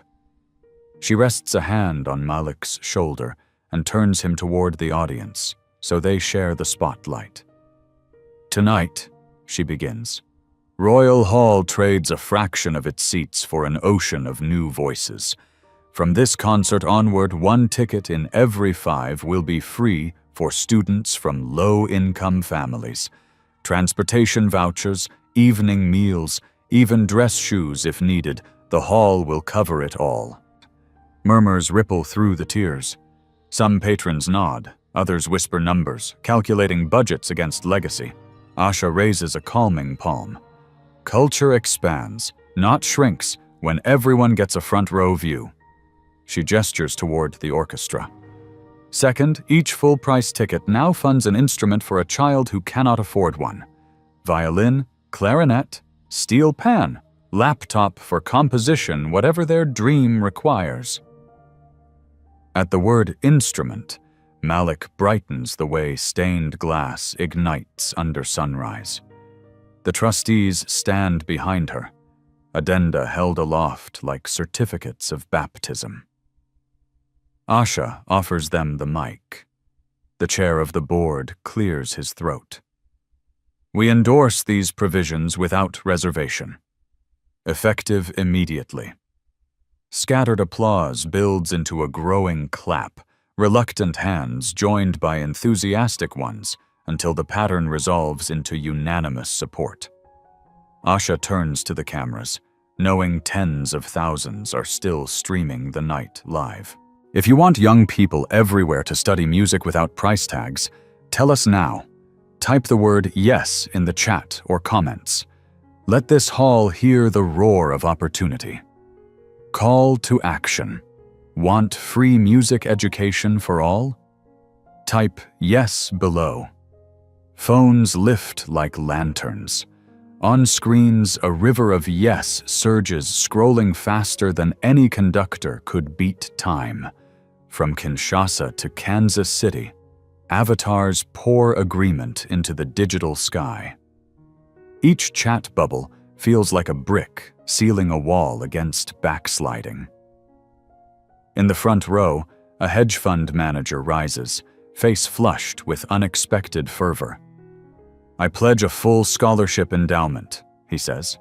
Speaker 1: She rests a hand on Malik's shoulder and turns him toward the audience, so they share the spotlight. Tonight, she begins, Royal Hall trades a fraction of its seats for an ocean of new voices. From this concert onward, one ticket in every 5 will be free for students from low-income families. Transportation vouchers, evening meals, even dress shoes if needed, the hall will cover it all. Murmurs ripple through the tiers. Some patrons nod, others whisper numbers, calculating budgets against legacy. Asha raises a calming palm. Culture expands, not shrinks, when everyone gets a front row view. She gestures toward the orchestra. Second, each full-price ticket now funds an instrument for a child who cannot afford one. Violin, clarinet, steel pan, laptop for composition, whatever their dream requires. At the word instrument, Malik brightens the way stained glass ignites under sunrise. The trustees stand behind her, addenda held aloft like certificates of baptism. Asha offers them the mic. The chair of the board clears his throat. We endorse these provisions without reservation. Effective immediately. Scattered applause builds into a growing clap, reluctant hands joined by enthusiastic ones until the pattern resolves into unanimous support. Asha turns to the cameras, knowing tens of thousands are still streaming the night live. If you want young people everywhere to study music without price tags, tell us now. Type the word yes in the chat or comments. Let this hall hear the roar of opportunity. Call to action. Want free music education for all? Type yes below. Phones lift like lanterns. On screens, a river of yes surges, scrolling faster than any conductor could beat time. From Kinshasa to Kansas City, avatars pour agreement into the digital sky. Each chat bubble feels like a brick sealing a wall against backsliding. In the front row, a hedge fund manager rises, face flushed with unexpected fervor. I pledge a full scholarship endowment, he says.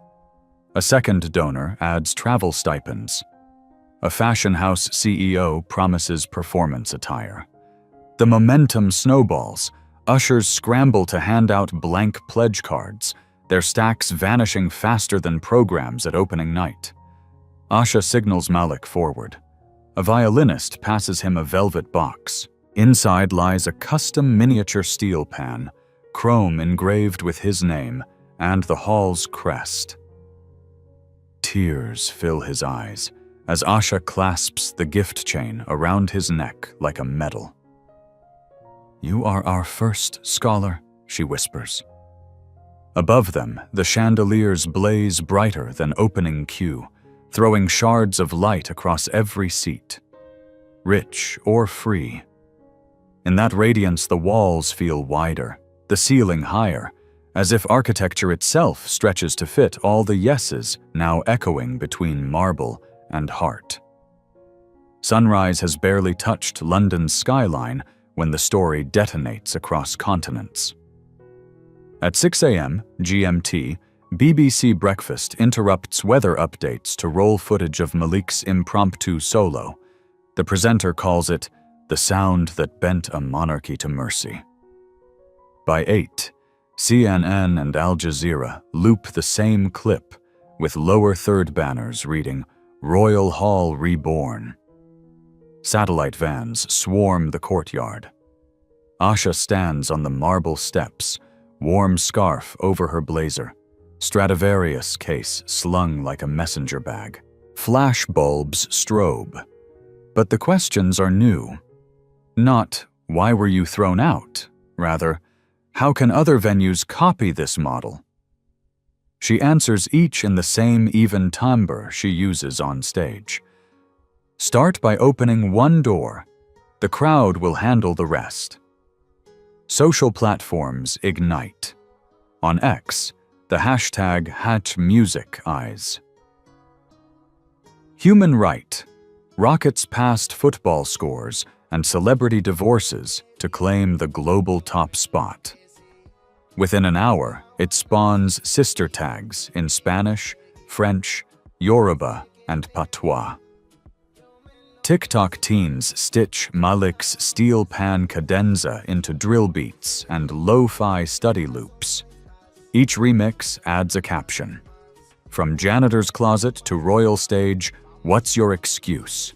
Speaker 1: A second donor adds travel stipends. A fashion house CEO promises performance attire. The momentum snowballs. Ushers scramble to hand out blank pledge cards, their stacks vanishing faster than programs at opening night. Asha signals Malik forward. A violinist passes him a velvet box. Inside lies a custom miniature steel pan, chrome engraved with his name and the hall's crest. Tears fill his eyes as Asha clasps the gift chain around his neck like a medal. "You are our first scholar," she whispers. Above them, the chandeliers blaze brighter than opening Q, throwing shards of light across every seat. Rich or free. In that radiance, the walls feel wider, the ceiling higher, as if architecture itself stretches to fit all the yeses now echoing between marble and heart. Sunrise has barely touched London's skyline when the story detonates across continents. At 6 a.m. GMT, BBC Breakfast interrupts weather updates to roll footage of Malik's impromptu solo. The presenter calls it the sound that bent a monarchy to mercy. By 8, CNN and Al Jazeera loop the same clip, with lower third banners reading "Royal Hall Reborn." Satellite vans swarm the courtyard. Asha stands on the marble steps, warm scarf over her blazer, Stradivarius case slung like a messenger bag. Flash bulbs strobe. But the questions are new. Not, "Why were you thrown out?" Rather, "How can other venues copy this model?" She answers each in the same even timbre she uses on stage. Start by opening one door. The crowd will handle the rest. Social platforms ignite. On X, the hashtag #HatchMusicEyes. Human right rockets past football scores and celebrity divorces to claim the global top spot. Within an hour, it spawns sister tags in Spanish, French, Yoruba, and Patois. TikTok teens stitch Malik's steel pan cadenza into drill beats and lo-fi study loops. Each remix adds a caption. From janitor's closet to royal stage, what's your excuse?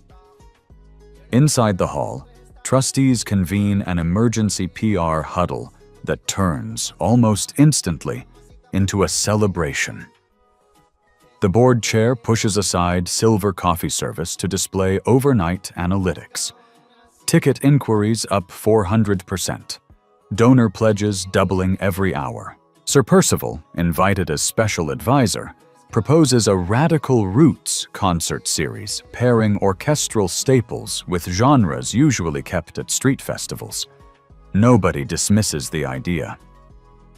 Speaker 1: Inside the hall, trustees convene an emergency PR huddle that turns, almost instantly, into a celebration. The board chair pushes aside silver coffee service to display overnight analytics. Ticket inquiries up 400%. Donor pledges doubling every hour. Sir Percival, invited as special advisor, proposes a Radical Roots concert series pairing orchestral staples with genres usually kept at street festivals. Nobody dismisses the idea.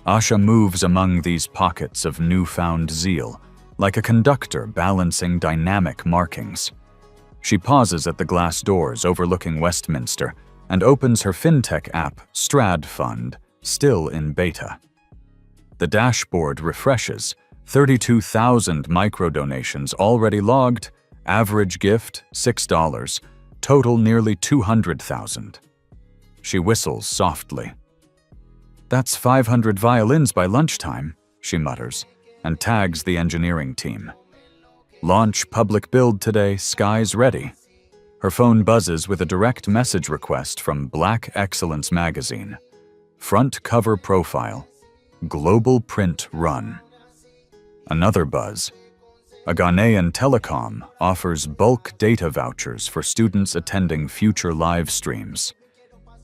Speaker 1: Asha moves among these pockets of newfound zeal, like a conductor balancing dynamic markings. She pauses at the glass doors overlooking Westminster and opens her fintech app, Strad Fund, still in beta. The dashboard refreshes, 32,000 micro-donations already logged, average gift $6, total nearly 200,000. She whistles softly. "That's 500 violins by lunchtime," she mutters, and tags the engineering team. "Launch public build today, skies ready." Her phone buzzes with a direct message request from Black Excellence magazine. Front cover profile. Global print run. Another buzz. A Ghanaian telecom offers bulk data vouchers for students attending future live streams.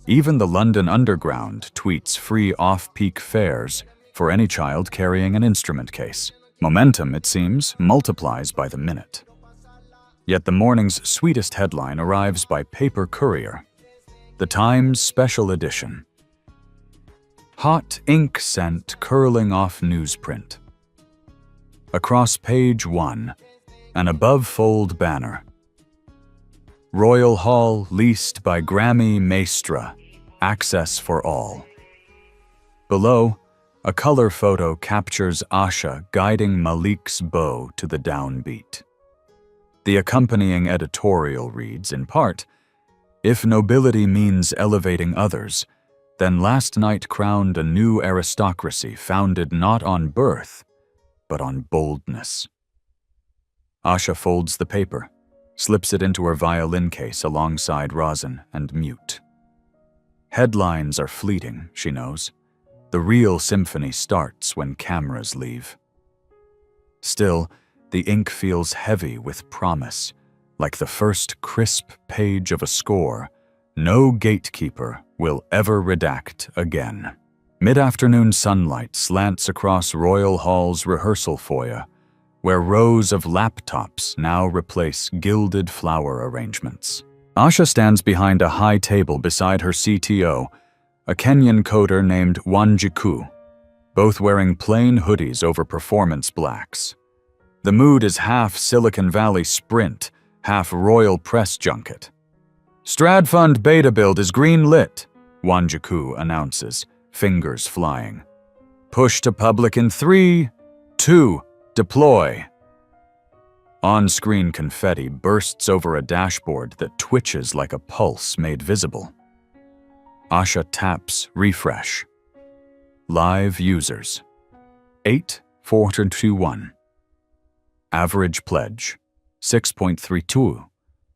Speaker 1: Even the London Underground tweets free off-peak fares for any child carrying an instrument case. Momentum, it seems, multiplies by the minute. Yet the morning's sweetest headline arrives by paper courier. The Times special edition. Hot ink scent curling off newsprint. Across page 1, an above-fold banner. Royal Hall leased by Grammy Maestra, access for all. Below, a color photo captures Asha guiding Malik's bow to the downbeat. The accompanying editorial reads, in part, "If nobility means elevating others, then last night crowned a new aristocracy founded not on birth, but on boldness." Asha folds the paper, slips it into her violin case alongside rosin, and mute. Headlines are fleeting, she knows. The real symphony starts when cameras leave. Still, the ink feels heavy with promise, Like the first crisp page of a score, no gatekeeper will ever redact again. Mid-afternoon sunlight slants across Royal Hall's rehearsal foyer, where rows of laptops now replace gilded flower arrangements. Asha stands behind a high table beside her CTO, a Kenyan coder named Wanjiku, both wearing plain hoodies over performance blacks. The mood is half Silicon Valley Sprint, half Royal Press Junket. Stradfund beta build is green-lit, Wanjiku announces, fingers flying. Push to public in 3, 2, deploy. On-screen confetti bursts over a dashboard that twitches like a pulse made visible. Asha taps refresh. Live users. 8,421. Average pledge. 6.32.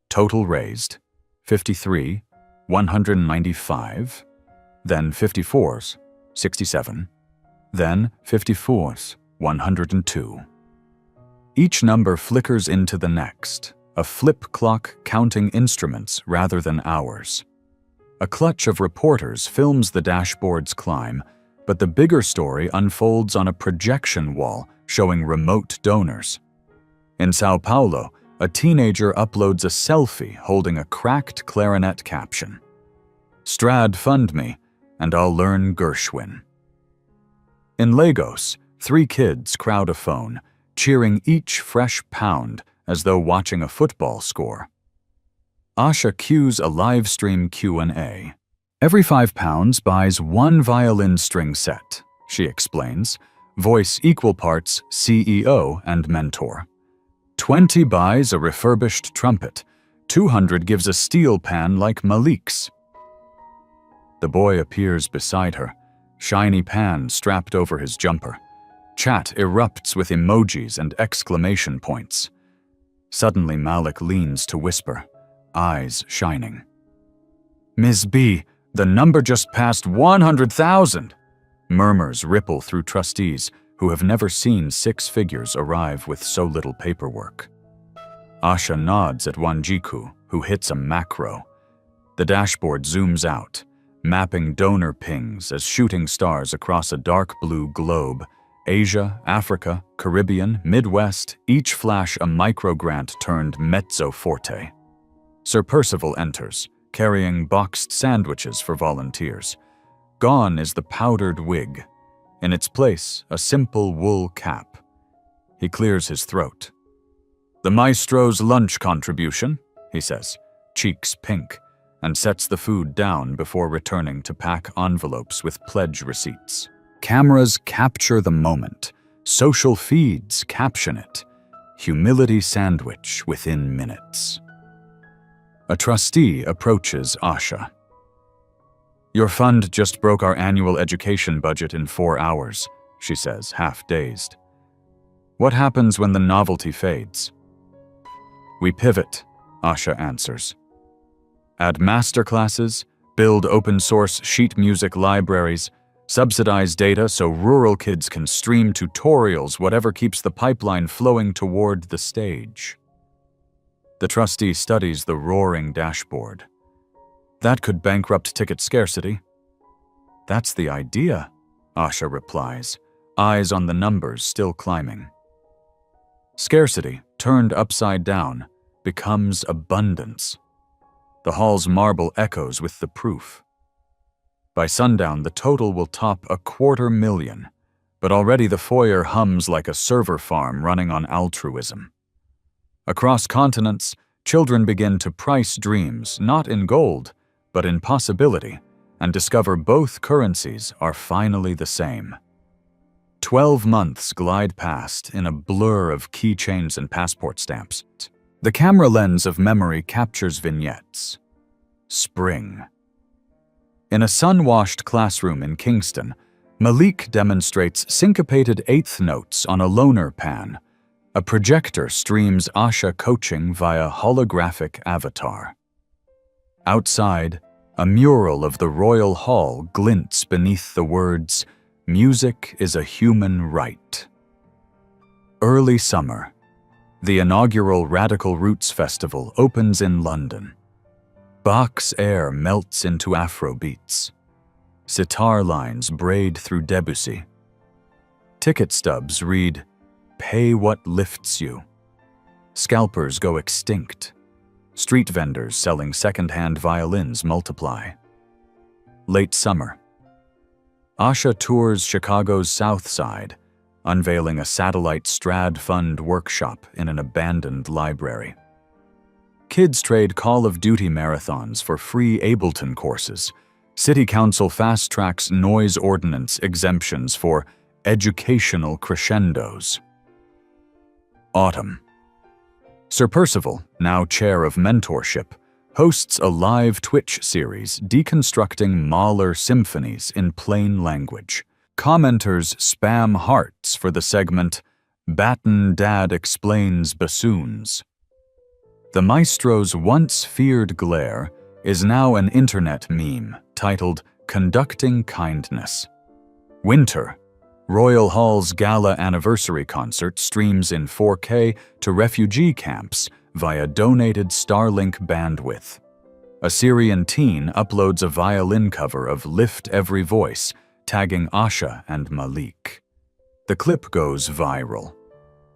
Speaker 1: Total raised. 53, 195. Then 54s, 67. Then 54s, 102. Each number flickers into the next, a flip clock counting instruments rather than hours. A clutch of reporters films the dashboard's climb, but the bigger story unfolds on a projection wall showing remote donors. In Sao Paulo, a teenager uploads a selfie holding a cracked clarinet caption. Strad fund me, and I'll learn Gershwin. In Lagos, 3 kids crowd a phone, cheering each fresh pound as though watching a football score. Asha cues a live stream Q&A. Every £5 buys 1 violin string set, she explains, voice equal parts CEO and mentor. 20 buys a refurbished trumpet. 200 gives a steel pan like Malik's. The boy appears beside her, shiny pan strapped over his jumper. Chat erupts with emojis and exclamation points. Suddenly Malik leans to whisper, eyes shining. Ms. B, the number just passed 100,000. Murmurs ripple through trustees who have never seen 6 figures arrive with so little paperwork. Asha nods at Wanjiku, who hits a macro. The dashboard zooms out, mapping donor pings as shooting stars across a dark blue globe. Asia, Africa, Caribbean, Midwest, each flash a microgrant turned mezzo forte. Sir Percival enters, carrying boxed sandwiches for volunteers. Gone is the powdered wig. In its place, a simple wool cap. He clears his throat. The maestro's lunch contribution, he says, cheeks pink, and sets the food down before returning to pack envelopes with pledge receipts. Cameras capture the moment. Social feeds caption it. Humility sandwich within minutes. A trustee approaches Asha. Your fund just broke our annual education budget in 4 hours, she says, half dazed. What happens when the novelty fades? We pivot, Asha answers. Add masterclasses, build open-source sheet music libraries, subsidize data so rural kids can stream tutorials, whatever keeps the pipeline flowing toward the stage. The trustee studies the roaring dashboard. That could bankrupt ticket scarcity. That's the idea, Asha replies, eyes on the numbers still climbing. Scarcity, turned upside down, becomes abundance. The hall's marble echoes with the proof. By sundown, the total will top 250,000, but already the foyer hums like a server farm running on altruism. Across continents, children begin to price dreams not in gold, but in possibility, and discover both currencies are finally the same. 12 months glide past in a blur of keychains and passport stamps. The camera lens of memory captures vignettes. Spring. In a sun-washed classroom in Kingston, Malik demonstrates syncopated eighth notes on a loner pan. A projector streams Asha coaching via holographic avatar. Outside, a mural of the Royal Hall glints beneath the words, "Music is a human right." Early summer. The inaugural Radical Roots Festival opens in London. Bach's air melts into Afro beats. Sitar lines braid through Debussy. Ticket stubs read, "Pay what lifts you." Scalpers go extinct. Street vendors selling second-hand violins multiply. Late summer. Asha tours Chicago's South Side, unveiling a satellite Strad Fund workshop in an abandoned library. Kids trade Call of Duty marathons for free Ableton courses. City Council fast-tracks noise ordinance exemptions for educational crescendos. Autumn. Sir Percival, now chair of mentorship, hosts a live Twitch series deconstructing Mahler symphonies in plain language. Commenters spam hearts for the segment Batten Dad Explains Bassoons. The maestro's once feared glare is now an internet meme titled Conducting Kindness. Winter. Royal Hall's Gala Anniversary concert streams in 4K to refugee camps via donated Starlink bandwidth. A Syrian teen uploads a violin cover of Lift Every Voice, tagging Asha and Malik. The clip goes viral.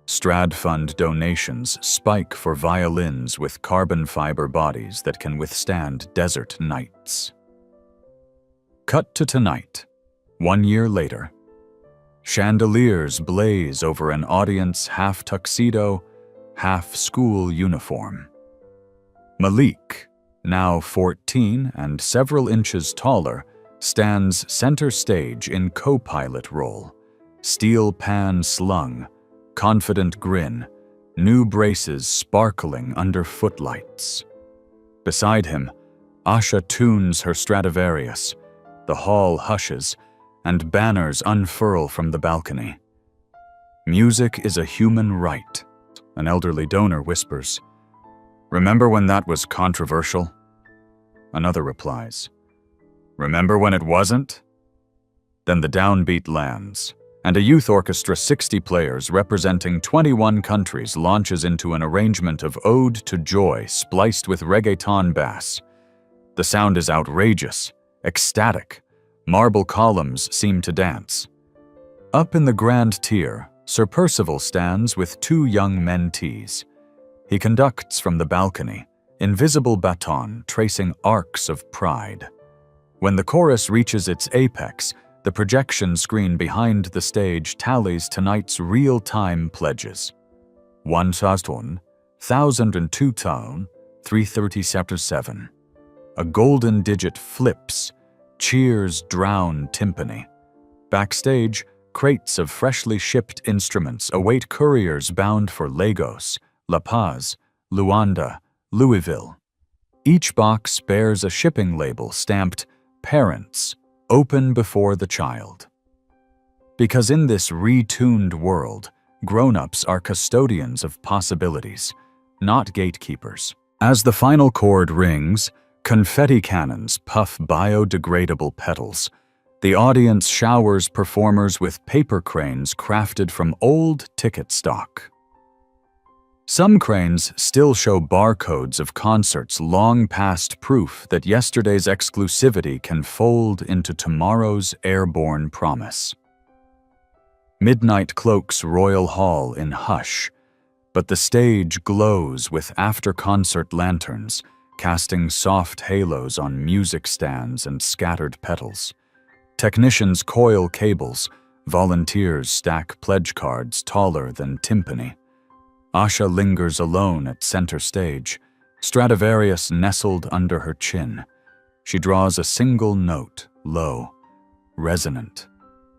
Speaker 1: Strad Fund donations spike for violins with carbon fiber bodies that can withstand desert nights. Cut to tonight, 1 year later. Chandeliers blaze over an audience half tuxedo, half school uniform. Malik, now 14 and several inches taller, stands center stage in co-pilot role, steel pan slung, confident grin, new braces sparkling under footlights. Beside him, Asha tunes her Stradivarius. The hall hushes, and banners unfurl from the balcony. Music is a human right, an elderly donor whispers. Remember when that was controversial? Another replies. Remember when it wasn't? Then the downbeat lands, and a youth orchestra 60 players representing 21 countries launches into an arrangement of Ode to Joy spliced with reggaeton bass. The sound is outrageous, ecstatic. Marble columns seem to dance. Up in the grand tier, Sir Percival stands with 2 young mentees. He conducts from the balcony, invisible baton tracing arcs of pride. When the chorus reaches its apex, the projection screen behind the stage tallies tonight's real-time pledges. 1,002 tone, 337. A golden digit flips. Cheers drown timpani. Backstage, crates of freshly shipped instruments await couriers bound for Lagos, La Paz, Luanda, Louisville. Each box bears a shipping label stamped Parents, Open Before the Child. Because in this retuned world, grown-ups are custodians of possibilities, not gatekeepers. As the final chord rings, confetti cannons puff biodegradable petals. The audience showers performers with paper cranes crafted from old ticket stock. Some cranes still show barcodes of concerts long past proof that yesterday's exclusivity can fold into tomorrow's airborne promise. Midnight cloaks Royal Hall in hush, but the stage glows with after-concert lanterns, casting soft halos on music stands and scattered petals. Technicians coil cables, volunteers stack pledge cards taller than timpani. Asha lingers alone at center stage, Stradivarius nestled under her chin. She draws a single note, low, resonant,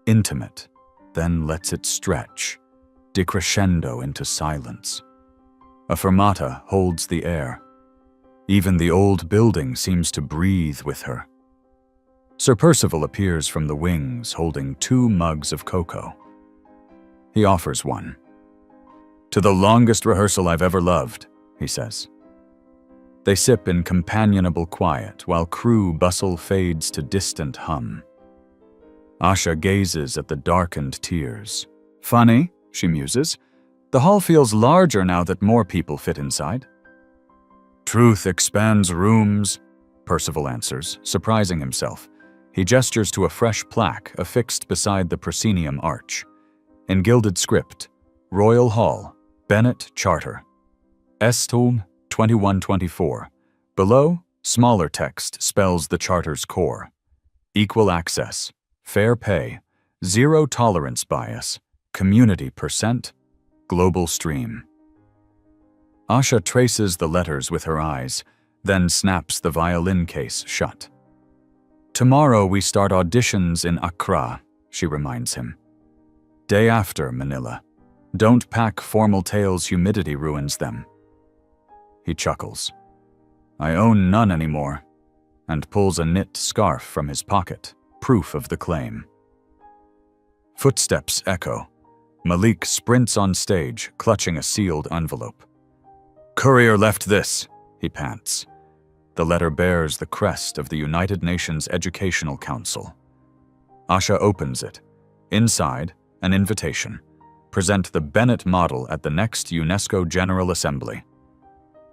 Speaker 1: intimate, then lets it stretch, decrescendo into silence. A fermata holds the air. Even the old building seems to breathe with her. Sir Percival appears from the wings holding 2 mugs of cocoa. He offers one. "To the longest rehearsal I've ever loved," he says. They sip in companionable quiet while crew bustle fades to distant hum. Asha gazes at the darkened tiers. "Funny," she muses. The hall feels larger now that more people fit inside. Truth expands rooms, Percival answers, surprising himself. He gestures to a fresh plaque affixed beside the proscenium arch. In gilded script, Royal Hall, Bennett Charter. Estum 2124. Below, smaller text spells the charter's core. Equal access, fair pay, zero tolerance bias, community percent, global stream. Asha traces the letters with her eyes, then snaps the violin case shut. Tomorrow we start auditions in Accra, she reminds him. Day after, Manila. Don't pack formal tales, humidity ruins them. He chuckles. I own none anymore, and pulls a knit scarf from his pocket, proof of the claim. Footsteps echo. Malik sprints on stage, clutching a sealed envelope. Courier left this, he pants. The letter bears the crest of the United Nations Educational Council. Asha opens it. Inside, an invitation. Present the Bennett model at the next UNESCO General Assembly.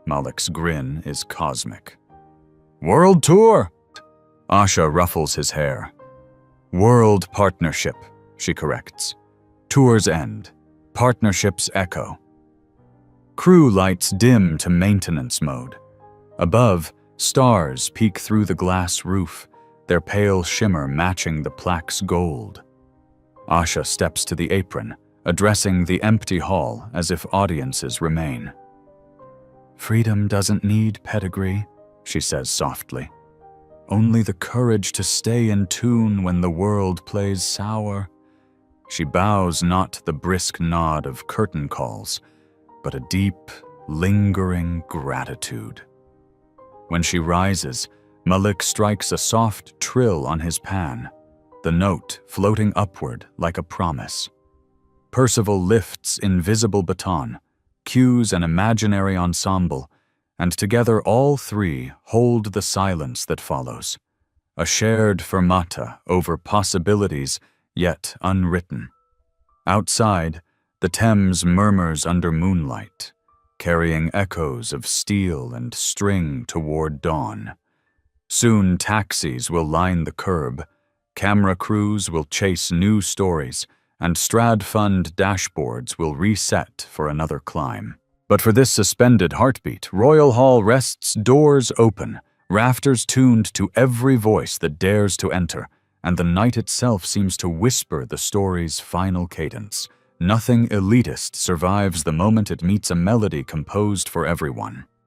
Speaker 1: Malik's grin is cosmic. World tour! Asha ruffles his hair. World partnership, she corrects. Tours end. Partnerships echo. Crew lights dim to maintenance mode. Above, stars peek through the glass roof, their pale shimmer matching the plaque's gold. Asha steps to the apron, addressing the empty hall as if audiences remain. Freedom doesn't need pedigree, she says softly. Only the courage to stay in tune when the world plays sour. She bows not the brisk nod of curtain calls, but a deep, lingering gratitude. When she rises, Malik strikes a soft trill on his pan, the note floating upward like a promise. Percival lifts invisible baton, cues an imaginary ensemble, and together all three hold the silence that follows, a shared fermata over possibilities yet unwritten. Outside, the Thames murmurs under moonlight, carrying echoes of steel and string toward dawn. Soon taxis will line the curb, camera crews will chase new stories, and Strad Fund dashboards will reset for another climb. But for this suspended heartbeat, Royal Hall rests doors open, rafters tuned to every voice that dares to enter, and the night itself seems to whisper the story's final cadence. Nothing elitist survives the moment it meets a melody composed for everyone.